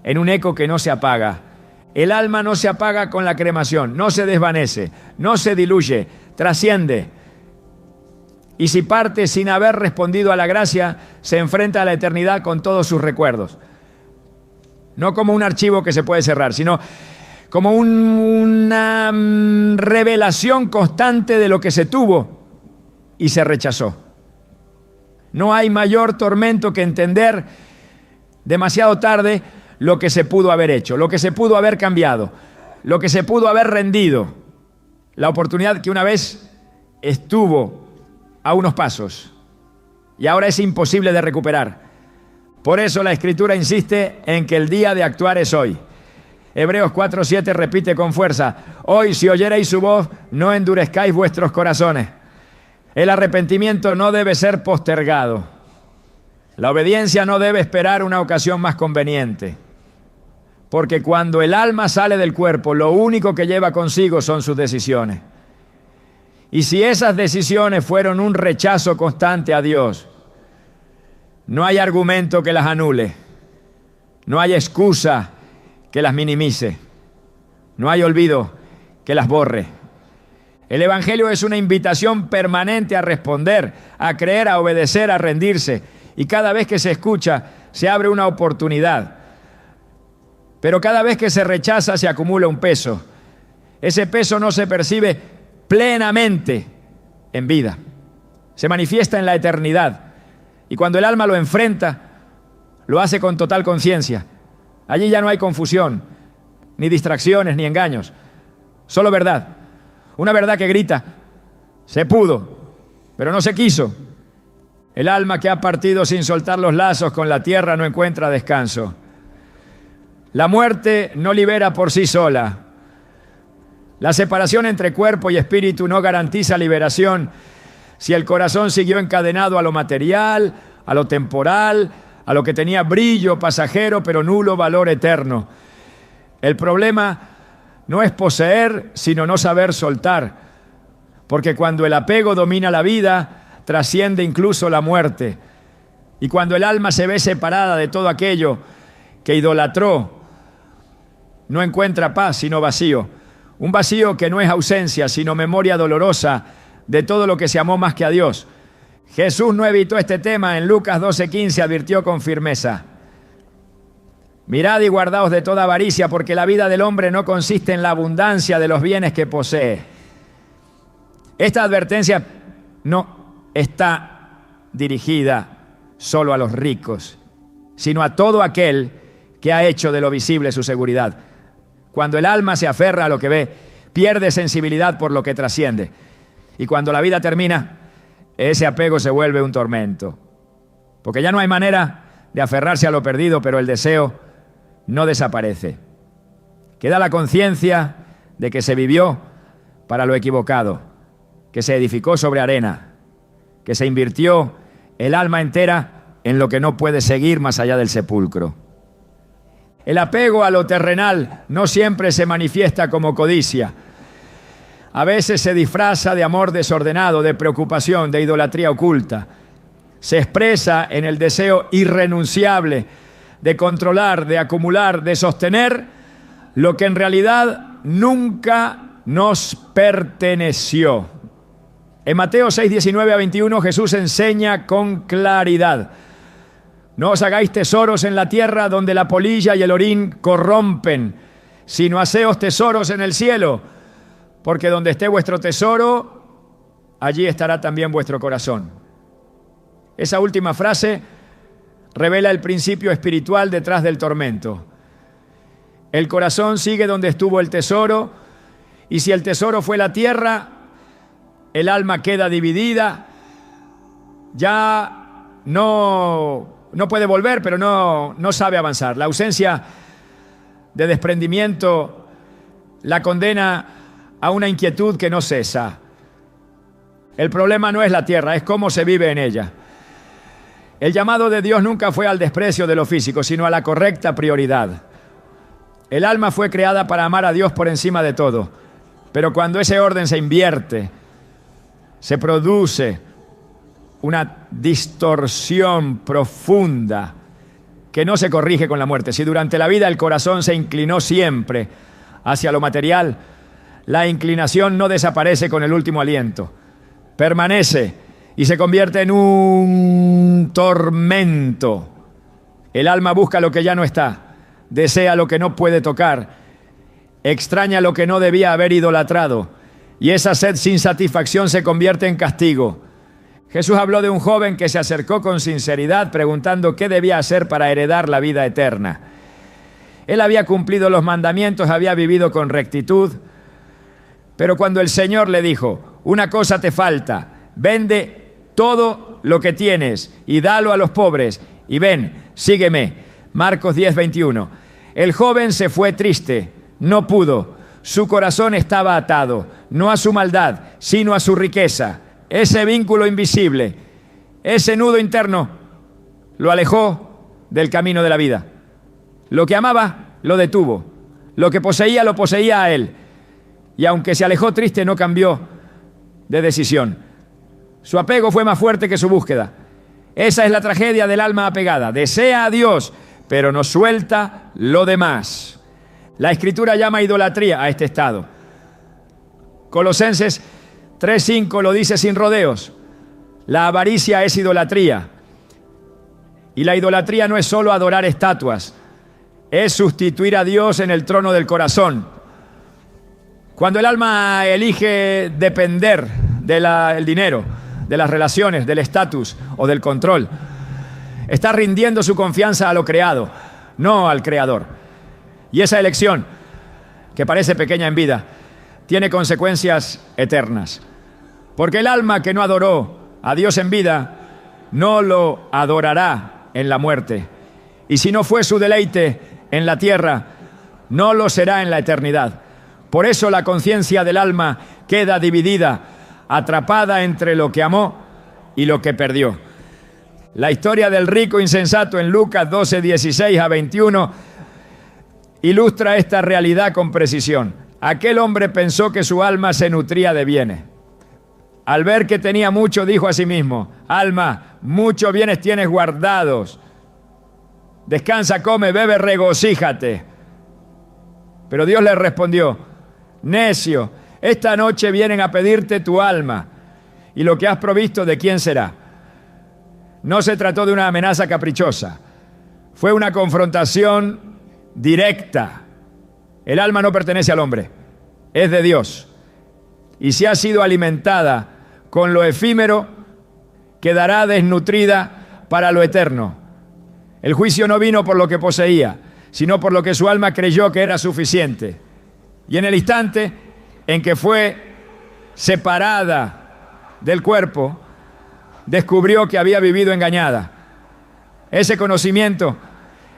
en un eco que no se apaga. El alma no se apaga con la cremación, no se desvanece, no se diluye, trasciende. Y si parte sin haber respondido a la gracia, se enfrenta a la eternidad con todos sus recuerdos. No como un archivo que se puede cerrar, sino como una revelación constante de lo que se tuvo y se rechazó. No hay mayor tormento que entender demasiado tarde lo que se pudo haber hecho, lo que se pudo haber cambiado, lo que se pudo haber rendido, la oportunidad que una vez estuvo a unos pasos y ahora es imposible de recuperar. Por eso la Escritura insiste en que el día de actuar es hoy. Hebreos 4:7 repite con fuerza: hoy, si oyereis su voz, no endurezcáis vuestros corazones. El arrepentimiento no debe ser postergado. La obediencia no debe esperar una ocasión más conveniente. Porque cuando el alma sale del cuerpo, lo único que lleva consigo son sus decisiones. Y si esas decisiones fueron un rechazo constante a Dios, no hay argumento que las anule, no hay excusa que las minimice, no hay olvido que las borre. El Evangelio es una invitación permanente a responder, a creer, a obedecer, a rendirse. Y cada vez que se escucha, se abre una oportunidad. Pero cada vez que se rechaza, se acumula un peso. Ese peso no se percibe plenamente en vida. Se manifiesta en la eternidad. Y cuando el alma lo enfrenta, lo hace con total conciencia. Allí ya no hay confusión, ni distracciones, ni engaños. Solo verdad. Una verdad que grita: se pudo, pero no se quiso. El alma que ha partido sin soltar los lazos con la tierra no encuentra descanso. La muerte no libera por sí sola. La separación entre cuerpo y espíritu no garantiza liberación si el corazón siguió encadenado a lo material, a lo temporal, a lo que tenía brillo pasajero pero nulo valor eterno. El problema no es poseer, sino no saber soltar, porque cuando el apego domina la vida, trasciende incluso la muerte. Y cuando el alma se ve separada de todo aquello que idolatró, no encuentra paz sino vacío. Un vacío que no es ausencia, sino memoria dolorosa de todo lo que se amó más que a Dios. Jesús no evitó este tema. En Lucas 12:15 advirtió con firmeza: mirad y guardaos de toda avaricia, porque la vida del hombre no consiste en la abundancia de los bienes que posee. Esta advertencia no está dirigida solo a los ricos, sino a todo aquel que ha hecho de lo visible su seguridad. Cuando el alma se aferra a lo que ve, pierde sensibilidad por lo que trasciende. Y cuando la vida termina, ese apego se vuelve un tormento. Porque ya no hay manera de aferrarse a lo perdido, pero el deseo no desaparece. Queda la conciencia de que se vivió para lo equivocado, que se edificó sobre arena, que se invirtió el alma entera en lo que no puede seguir más allá del sepulcro. El apego a lo terrenal no siempre se manifiesta como codicia. A veces se disfraza de amor desordenado, de preocupación, de idolatría oculta. Se expresa en el deseo irrenunciable de controlar, de acumular, de sostener lo que en realidad nunca nos perteneció. En Mateo 6:19-21 Jesús enseña con claridad: no os hagáis tesoros en la tierra donde la polilla y el orín corrompen, sino haceos tesoros en el cielo, porque donde esté vuestro tesoro, allí estará también vuestro corazón. Esa última frase revela el principio espiritual detrás del tormento. El corazón sigue donde estuvo el tesoro, y si el tesoro fue la tierra, el alma queda dividida, ya no puede volver, pero no sabe avanzar. La ausencia de desprendimiento la condena a una inquietud que no cesa. El problema no es la tierra, es cómo se vive en ella. El llamado de Dios nunca fue al desprecio de lo físico, sino a la correcta prioridad. El alma fue creada para amar a Dios por encima de todo, pero cuando ese orden se invierte, se produce una distorsión profunda que no se corrige con la muerte. Si durante la vida el corazón se inclinó siempre hacia lo material, la inclinación no desaparece con el último aliento. Permanece y se convierte en un tormento. El alma busca lo que ya no está, desea lo que no puede tocar, extraña lo que no debía haber idolatrado, y esa sed sin satisfacción se convierte en castigo. Jesús habló de un joven que se acercó con sinceridad preguntando qué debía hacer para heredar la vida eterna. Él había cumplido los mandamientos, había vivido con rectitud, pero cuando el Señor le dijo: una cosa te falta, vende todo lo que tienes y dalo a los pobres y ven, sígueme. Marcos 10:21. El joven se fue triste, no pudo, su corazón estaba atado, no a su maldad, sino a su riqueza. Ese vínculo invisible, ese nudo interno, lo alejó del camino de la vida. Lo que amaba, lo detuvo. Lo que poseía, lo poseía a él. Y aunque se alejó triste, no cambió de decisión. Su apego fue más fuerte que su búsqueda. Esa es la tragedia del alma apegada. Desea a Dios, pero no suelta lo demás. La Escritura llama idolatría a este estado. Colosenses 3:5 lo dice sin rodeos. La avaricia es idolatría. Y la idolatría no es solo adorar estatuas, es sustituir a Dios en el trono del corazón. Cuando el alma elige depender del dinero, de las relaciones, del estatus o del control, está rindiendo su confianza a lo creado, no al Creador. Y esa elección, que parece pequeña en vida, tiene consecuencias eternas. Porque el alma que no adoró a Dios en vida, no lo adorará en la muerte. Y si no fue su deleite en la tierra, no lo será en la eternidad. Por eso la conciencia del alma queda dividida, atrapada entre lo que amó y lo que perdió. La historia del rico insensato en Lucas 12, 16 a 21 ilustra esta realidad con precisión. Aquel hombre pensó que su alma se nutría de bienes. Al ver que tenía mucho, dijo a sí mismo: alma, muchos bienes tienes guardados. Descansa, come, bebe, regocíjate. Pero Dios le respondió: necio, esta noche vienen a pedirte tu alma, y lo que has provisto, ¿de quién será? No se trató de una amenaza caprichosa. Fue una confrontación directa. El alma no pertenece al hombre, es de Dios. Y si ha sido alimentada con lo efímero, quedará desnutrida para lo eterno. El juicio no vino por lo que poseía, sino por lo que su alma creyó que era suficiente. Y en el instante en que fue separada del cuerpo, descubrió que había vivido engañada. Ese conocimiento,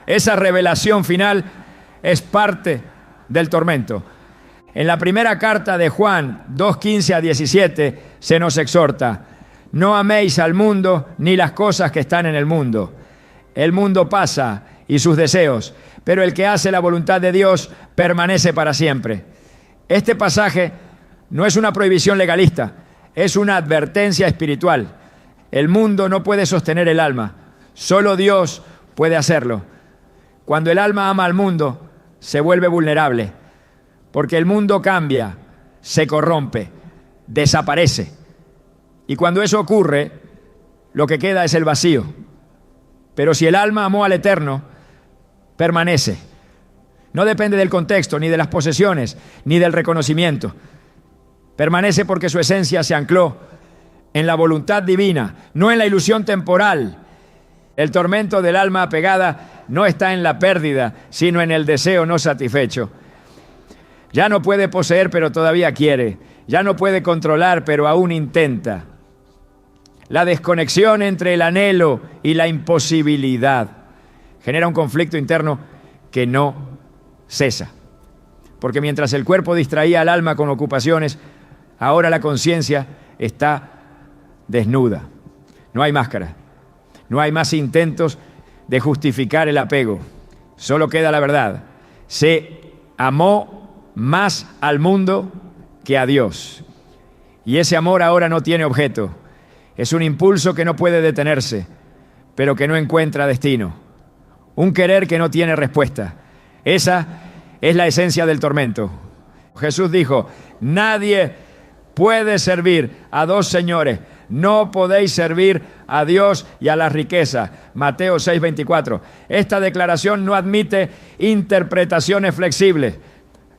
esa revelación final, es parte del tormento. En la primera carta de Juan 2:15 a 17 se nos exhorta: no améis al mundo ni las cosas que están en el mundo. El mundo pasa y sus deseos, pero el que hace la voluntad de Dios permanece para siempre. Este pasaje no es una prohibición legalista, es una advertencia espiritual. El mundo no puede sostener el alma, solo Dios puede hacerlo. Cuando el alma ama al mundo, se vuelve vulnerable, porque el mundo cambia, se corrompe, desaparece. Y cuando eso ocurre, lo que queda es el vacío. Pero si el alma amó al Eterno, permanece. No depende del contexto, ni de las posesiones, ni del reconocimiento. Permanece porque su esencia se ancló en la voluntad divina, no en la ilusión temporal. El tormento del alma apegada no está en la pérdida, sino en el deseo no satisfecho. Ya no puede poseer, pero todavía quiere. Ya no puede controlar, pero aún intenta. La desconexión entre el anhelo y la imposibilidad genera un conflicto interno que no cesa. Porque mientras el cuerpo distraía al alma con ocupaciones, ahora la conciencia está desnuda. No hay máscara. No hay más intentos de justificar el apego. Solo queda la verdad. Se amó más al mundo que a Dios. Y ese amor ahora no tiene objeto. Es un impulso que no puede detenerse, pero que no encuentra destino. Un querer que no tiene respuesta. Esa es la esencia del tormento. Jesús dijo: nadie puede servir a dos señores. No podéis servir a Dios y a la riqueza. Mateo 6:24. Esta declaración no admite interpretaciones flexibles.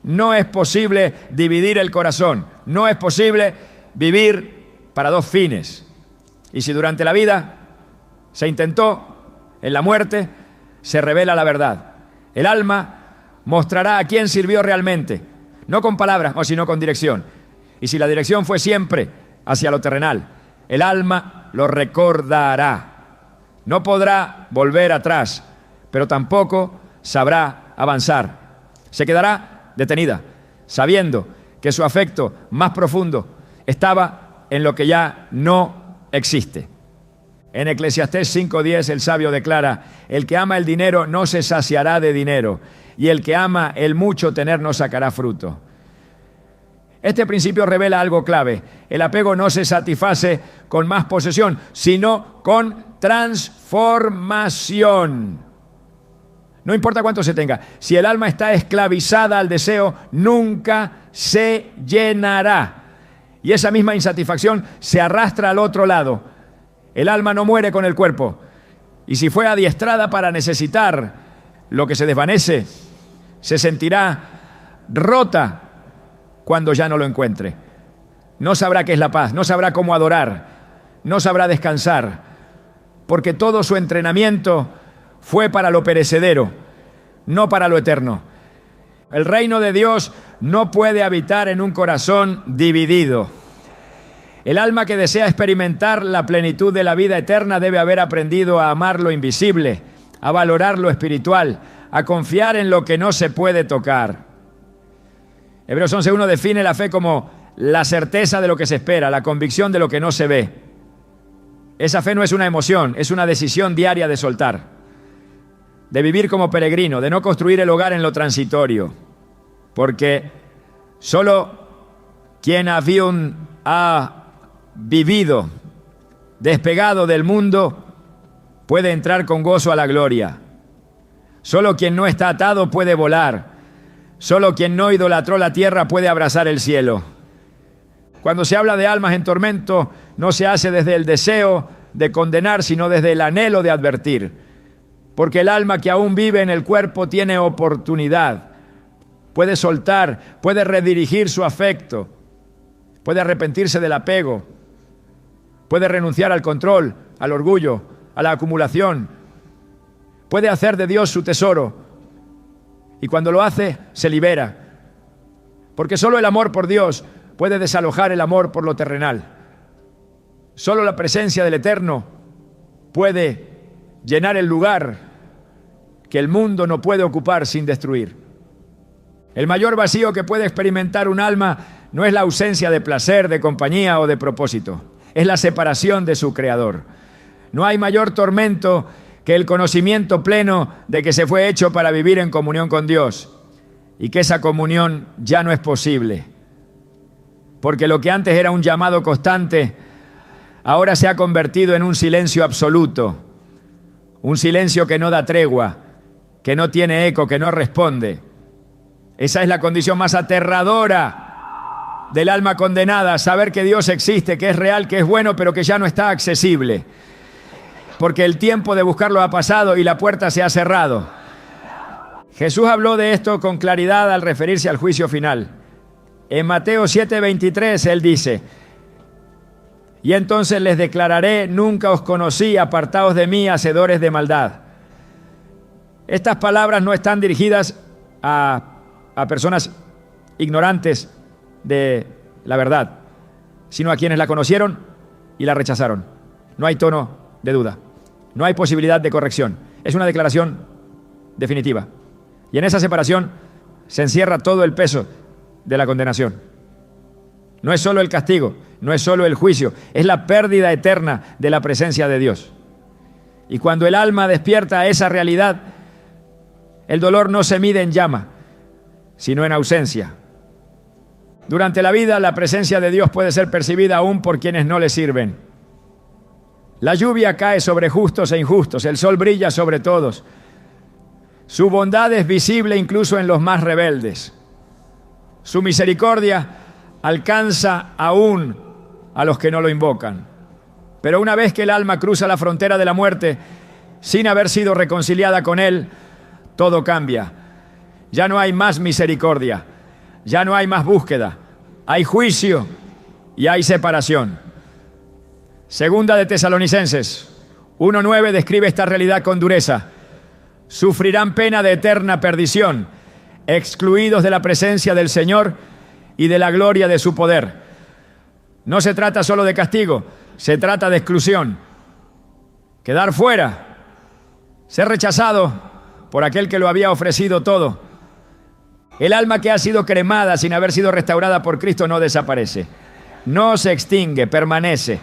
No es posible dividir el corazón. No es posible vivir para dos fines. Y si durante la vida se intentó, en la muerte se revela la verdad. El alma mostrará a quién sirvió realmente, no con palabras, sino con dirección. Y si la dirección fue siempre hacia lo terrenal, el alma lo recordará. No podrá volver atrás, pero tampoco sabrá avanzar. Se quedará detenida, sabiendo que su afecto más profundo estaba en lo que ya no existe. En Eclesiastés 5:10 el sabio declara: el que ama el dinero no se saciará de dinero, y el que ama el mucho tener no sacará fruto. Este principio revela algo clave. El apego no se satisface con más posesión, sino con transformación. No importa cuánto se tenga. Si el alma está esclavizada al deseo, nunca se llenará. Y esa misma insatisfacción se arrastra al otro lado. El alma no muere con el cuerpo. Y si fue adiestrada para necesitar lo que se desvanece, se sentirá rota cuando ya no lo encuentre. No sabrá qué es la paz, no sabrá cómo adorar, no sabrá descansar, porque todo su entrenamiento fue para lo perecedero, no para lo eterno. El reino de Dios no puede habitar en un corazón dividido. El alma que desea experimentar la plenitud de la vida eterna debe haber aprendido a amar lo invisible, a valorar lo espiritual, a confiar en lo que no se puede tocar. Hebreos 11:1 define la fe como la certeza de lo que se espera, la convicción de lo que no se ve. Esa fe no es una emoción, es una decisión diaria de soltar, de vivir como peregrino, de no construir el hogar en lo transitorio, porque solo quien ha vivido despegado del mundo puede entrar con gozo a la gloria. Solo quien no está atado puede volar. Solo quien no idolatró la tierra puede abrazar el cielo. Cuando se habla de almas en tormento, no se hace desde el deseo de condenar, sino desde el anhelo de advertir. Porque el alma que aún vive en el cuerpo tiene oportunidad. Puede soltar, puede redirigir su afecto, puede arrepentirse del apego, puede renunciar al control, al orgullo, a la acumulación. Puede hacer de Dios su tesoro. Y cuando lo hace, se libera. Porque solo el amor por Dios puede desalojar el amor por lo terrenal. Solo la presencia del Eterno puede llenar el lugar que el mundo no puede ocupar sin destruir. El mayor vacío que puede experimentar un alma no es la ausencia de placer, de compañía o de propósito. Es la separación de su Creador. No hay mayor tormento que el conocimiento pleno de que se fue hecho para vivir en comunión con Dios y que esa comunión ya no es posible. Porque lo que antes era un llamado constante, ahora se ha convertido en un silencio absoluto, un silencio que no da tregua, que no tiene eco, que no responde. Esa es la condición más aterradora del alma condenada, saber que Dios existe, que es real, que es bueno, pero que ya no está accesible. Porque el tiempo de buscarlo ha pasado y la puerta se ha cerrado. Jesús habló de esto con claridad al referirse al juicio final. En Mateo 7:23 Él dice: y entonces les declararé, nunca os conocí, apartaos de mí, hacedores de maldad. Estas palabras no están dirigidas a personas ignorantes de la verdad, sino a quienes la conocieron y la rechazaron. No hay tono de duda, no hay posibilidad de corrección. Es una declaración definitiva. Y en esa separación se encierra todo el peso de la condenación. No es solo el castigo, no es solo el juicio, es la pérdida eterna de la presencia de Dios. Y cuando el alma despierta a esa realidad, el dolor no se mide en llama, sino en ausencia. Durante la vida, la presencia de Dios puede ser percibida aún por quienes no le sirven. La lluvia cae sobre justos e injustos, el sol brilla sobre todos. Su bondad es visible incluso en los más rebeldes. Su misericordia alcanza aún a los que no lo invocan. Pero una vez que el alma cruza la frontera de la muerte, sin haber sido reconciliada con Él, todo cambia. Ya no hay más misericordia, ya no hay más búsqueda, hay juicio y hay separación. Segunda de Tesalonicenses 1:9 describe esta realidad con dureza. Sufrirán pena de eterna perdición, excluidos de la presencia del Señor y de la gloria de su poder. No se trata solo de castigo, se trata de exclusión. Quedar fuera, ser rechazado por aquel que lo había ofrecido todo. El alma que ha sido cremada sin haber sido restaurada por Cristo no desaparece, no se extingue, permanece.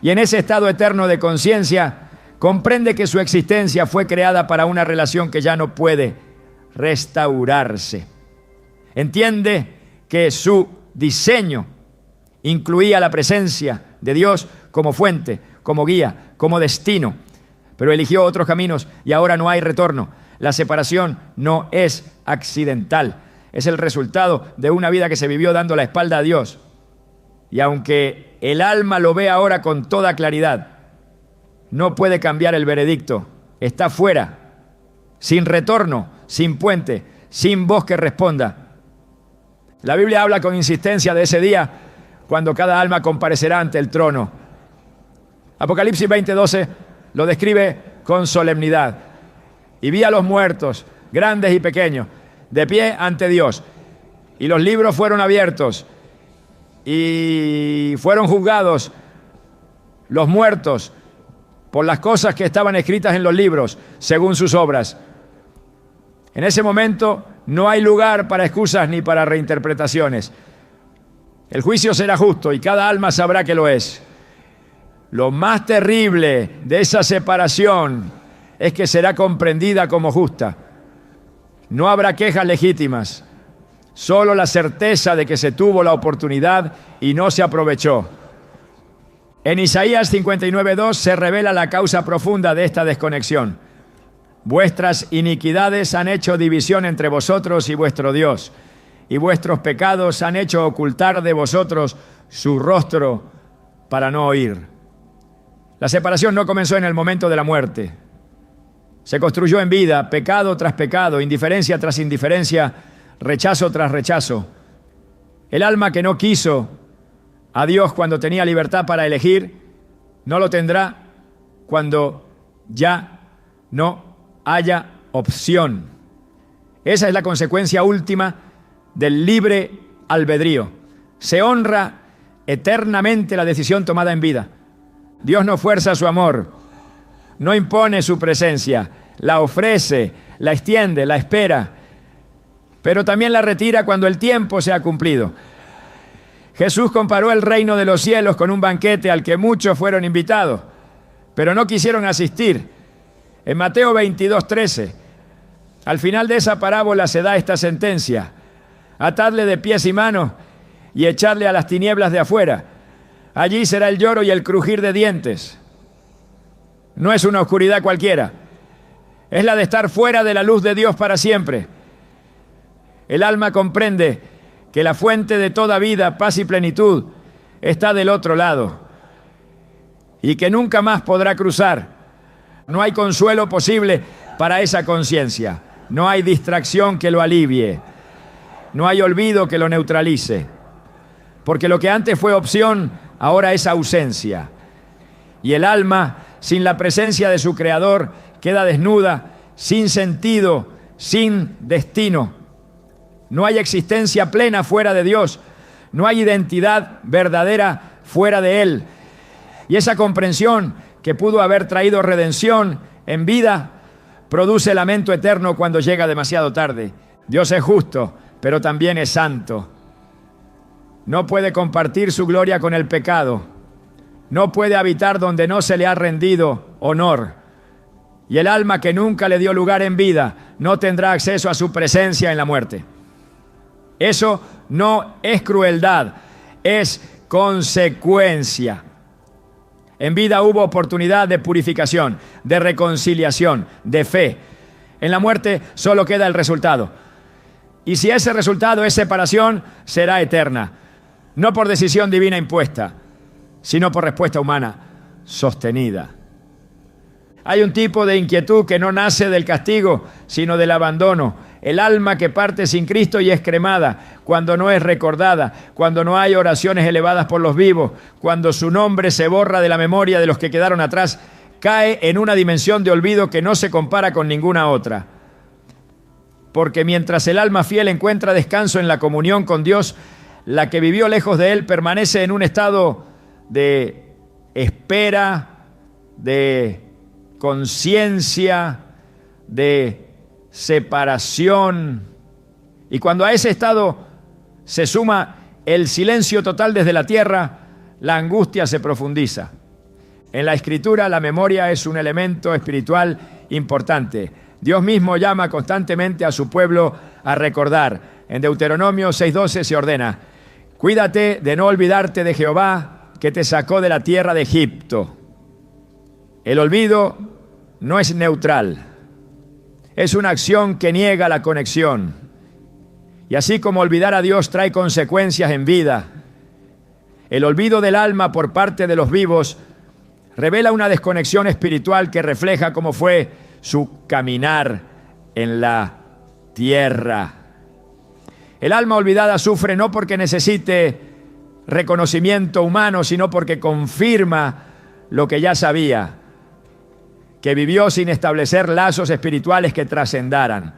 Y en ese estado eterno de conciencia, comprende que su existencia fue creada para una relación que ya no puede restaurarse. Entiende que su diseño incluía la presencia de Dios como fuente, como guía, como destino, pero eligió otros caminos y ahora no hay retorno. La separación no es accidental, es el resultado de una vida que se vivió dando la espalda a Dios. Y aunque el alma lo ve ahora con toda claridad, no puede cambiar el veredicto. Está fuera, sin retorno, sin puente, sin voz que responda. La Biblia habla con insistencia de ese día cuando cada alma comparecerá ante el trono. Apocalipsis 20:12 lo describe con solemnidad. Y vi a los muertos, grandes y pequeños, de pie ante Dios. Y los libros fueron abiertos. Y fueron juzgados los muertos por las cosas que estaban escritas en los libros, según sus obras. En ese momento no hay lugar para excusas ni para reinterpretaciones. El juicio será justo y cada alma sabrá que lo es. Lo más terrible de esa separación es que será comprendida como justa. No habrá quejas legítimas, solo la certeza de que se tuvo la oportunidad y no se aprovechó. En Isaías 59:2 se revela la causa profunda de esta desconexión. Vuestras iniquidades han hecho división entre vosotros y vuestro Dios, y vuestros pecados han hecho ocultar de vosotros su rostro para no oír. La separación no comenzó en el momento de la muerte. Se construyó en vida, pecado tras pecado, indiferencia tras indiferencia, rechazo tras rechazo. El alma que no quiso a Dios cuando tenía libertad para elegir, no lo tendrá cuando ya no haya opción. Esa es la consecuencia última del libre albedrío. Se honra eternamente la decisión tomada en vida. Dios no fuerza su amor, no impone su presencia, la ofrece, la extiende, la espera, pero también la retira cuando el tiempo se ha cumplido. Jesús comparó el reino de los cielos con un banquete al que muchos fueron invitados, pero no quisieron asistir. En Mateo 22:13, al final de esa parábola se da esta sentencia: atadle de pies y manos y echadle a las tinieblas de afuera. Allí será el lloro y el crujir de dientes. No es una oscuridad cualquiera, es la de estar fuera de la luz de Dios para siempre. El alma comprende que la fuente de toda vida, paz y plenitud está del otro lado y que nunca más podrá cruzar. No hay consuelo posible para esa conciencia, no hay distracción que lo alivie, no hay olvido que lo neutralice, porque lo que antes fue opción ahora es ausencia, y el alma sin la presencia de su Creador queda desnuda, sin sentido, sin destino. No hay existencia plena fuera de Dios, no hay identidad verdadera fuera de Él. Y esa comprensión que pudo haber traído redención en vida, produce lamento eterno cuando llega demasiado tarde. Dios es justo, pero también es santo. No puede compartir su gloria con el pecado. No puede habitar donde no se le ha rendido honor. Y el alma que nunca le dio lugar en vida no tendrá acceso a su presencia en la muerte. Eso no es crueldad, es consecuencia. En vida hubo oportunidad de purificación, de reconciliación, de fe. En la muerte solo queda el resultado. Y si ese resultado es separación, será eterna. No por decisión divina impuesta, sino por respuesta humana sostenida. Hay un tipo de inquietud que no nace del castigo, sino del abandono. El alma que parte sin Cristo y es cremada, cuando no es recordada, cuando no hay oraciones elevadas por los vivos, cuando su nombre se borra de la memoria de los que quedaron atrás, cae en una dimensión de olvido que no se compara con ninguna otra. Porque mientras el alma fiel encuentra descanso en la comunión con Dios, la que vivió lejos de Él permanece en un estado de espera, de conciencia, de separación. Y cuando a ese estado se suma el silencio total desde la tierra, la angustia se profundiza. En la Escritura, la memoria es un elemento espiritual importante. Dios mismo llama constantemente a su pueblo a recordar. En Deuteronomio 6:12 se ordena: cuídate de no olvidarte de Jehová, que te sacó de la tierra de Egipto. El olvido no es neutral. Es una acción que niega la conexión. Y así como olvidar a Dios trae consecuencias en vida, el olvido del alma por parte de los vivos revela una desconexión espiritual que refleja cómo fue su caminar en la tierra. El alma olvidada sufre no porque necesite reconocimiento humano, sino porque confirma lo que ya sabía, que vivió sin establecer lazos espirituales que trascendaran,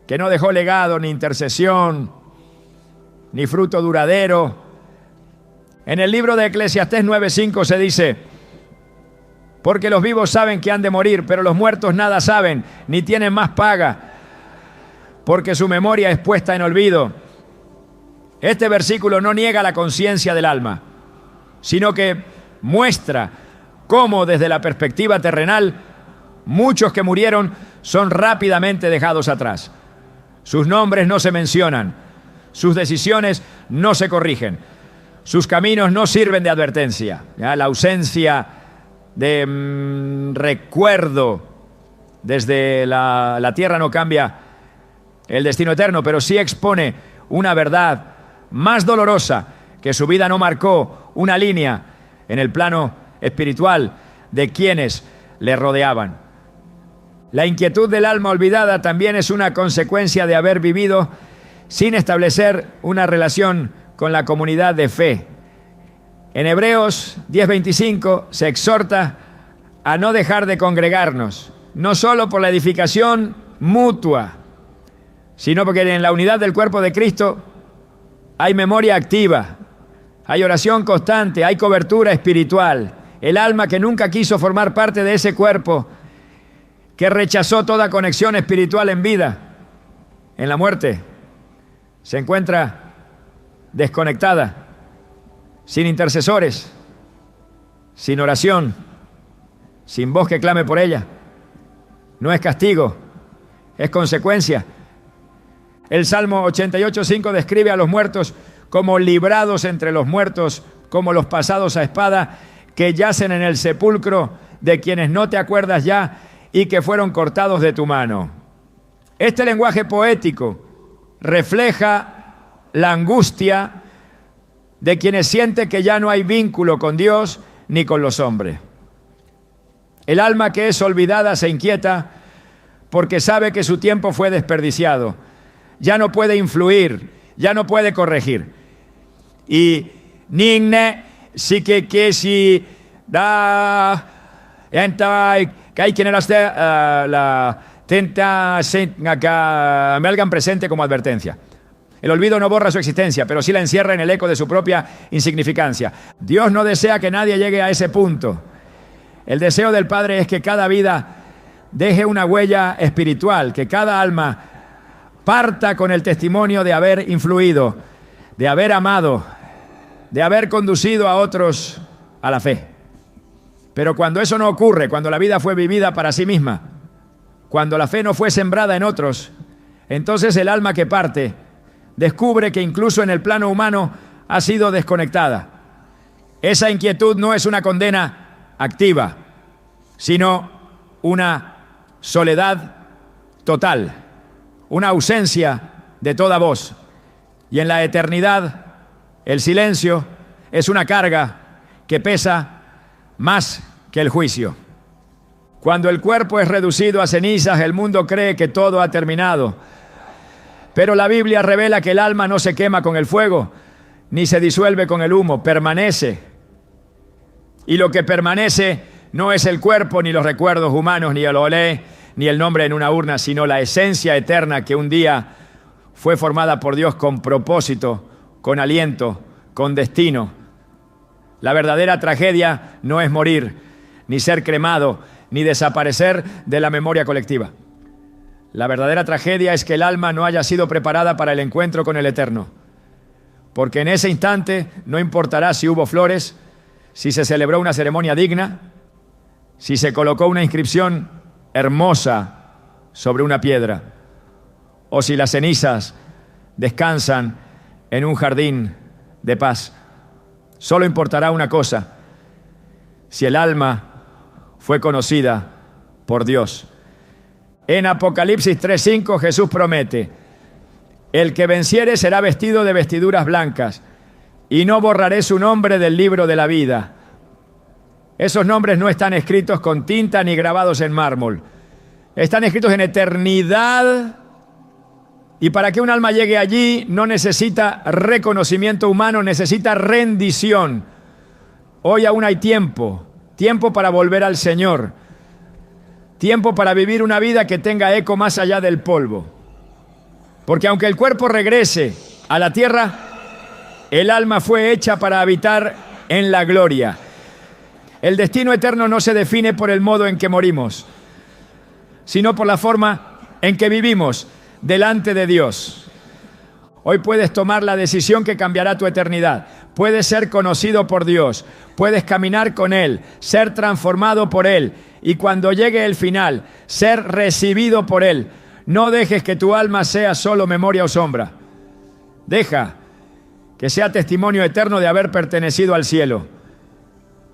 que no dejó legado, ni intercesión, ni fruto duradero. En el libro de Eclesiastés 9:5 se dice: porque los vivos saben que han de morir, pero los muertos nada saben, ni tienen más paga. porque su memoria es puesta en olvido. Este versículo no niega la conciencia del alma, sino que muestra cómo desde la perspectiva terrenal muchos que murieron son rápidamente dejados atrás. Sus nombres no se mencionan, sus decisiones no se corrigen, sus caminos no sirven de advertencia. ¿Ya? La ausencia de recuerdo desde la tierra no cambia el destino eterno, pero sí expone una verdad más dolorosa, que su vida no marcó una línea en el plano espiritual de quienes le rodeaban. La inquietud del alma olvidada también es una consecuencia de haber vivido sin establecer una relación con la comunidad de fe. En Hebreos 10:25 se exhorta a no dejar de congregarnos, no solo por la edificación mutua, sino porque en la unidad del cuerpo de Cristo hay memoria activa, hay oración constante, hay cobertura espiritual. El alma que nunca quiso formar parte de ese cuerpo, que rechazó toda conexión espiritual en vida, en la muerte, se encuentra desconectada, sin intercesores, sin oración, sin voz que clame por ella. No es castigo, es consecuencia. El Salmo 88:5 describe a los muertos como librados entre los muertos, como los pasados a espada, que yacen en el sepulcro, de quienes no te acuerdas ya y que fueron cortados de tu mano. Este lenguaje poético refleja la angustia de quienes sienten que ya no hay vínculo con Dios ni con los hombres. El alma que es olvidada se inquieta porque sabe que su tiempo fue desperdiciado. Ya no puede influir, ya no puede corregir. Y ninne si que si da enta que hay quien la tenta acá me hagan presente como advertencia. El olvido no borra su existencia, pero sí la encierra en el eco de su propia insignificancia. Dios no desea que nadie llegue a ese punto. El deseo del Padre es que cada vida deje una huella espiritual, que cada alma parta con el testimonio de haber influido, de haber amado, de haber conducido a otros a la fe. Pero cuando eso no ocurre, cuando la vida fue vivida para sí misma, cuando la fe no fue sembrada en otros, entonces el alma que parte descubre que incluso en el plano humano ha sido desconectada. Esa inquietud no es una condena activa, sino una soledad total, una ausencia de toda voz. Y en la eternidad, el silencio es una carga que pesa más que el juicio. Cuando el cuerpo es reducido a cenizas, el mundo cree que todo ha terminado. Pero la Biblia revela que el alma no se quema con el fuego, ni se disuelve con el humo, permanece. Y lo que permanece no es el cuerpo, ni los recuerdos humanos, ni el olé, ni el nombre en una urna, sino la esencia eterna que un día fue formada por Dios con propósito, con aliento, con destino. La verdadera tragedia no es morir, ni ser cremado, ni desaparecer de la memoria colectiva. La verdadera tragedia es que el alma no haya sido preparada para el encuentro con el Eterno, porque en ese instante no importará si hubo flores, si se celebró una ceremonia digna, si se colocó una inscripción hermosa sobre una piedra, o si las cenizas descansan en un jardín de paz. Solo importará una cosa: si el alma fue conocida por Dios. En Apocalipsis 3:5 Jesús promete: el que venciere será vestido de vestiduras blancas, y no borraré su nombre del libro de la vida. Esos nombres no están escritos con tinta ni grabados en mármol. Están escritos en eternidad, y para que un alma llegue allí no necesita reconocimiento humano, necesita rendición. Hoy aún hay tiempo para volver al Señor, tiempo para vivir una vida que tenga eco más allá del polvo. Porque aunque el cuerpo regrese a la tierra, el alma fue hecha para habitar en la gloria. El destino eterno no se define por el modo en que morimos, sino por la forma en que vivimos delante de Dios. Hoy puedes tomar la decisión que cambiará tu eternidad. Puedes ser conocido por Dios, puedes caminar con Él, ser transformado por Él y cuando llegue el final, ser recibido por Él. No dejes que tu alma sea solo memoria o sombra. Deja que sea testimonio eterno de haber pertenecido al cielo,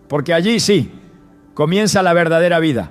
porque allí sí comienza la verdadera vida.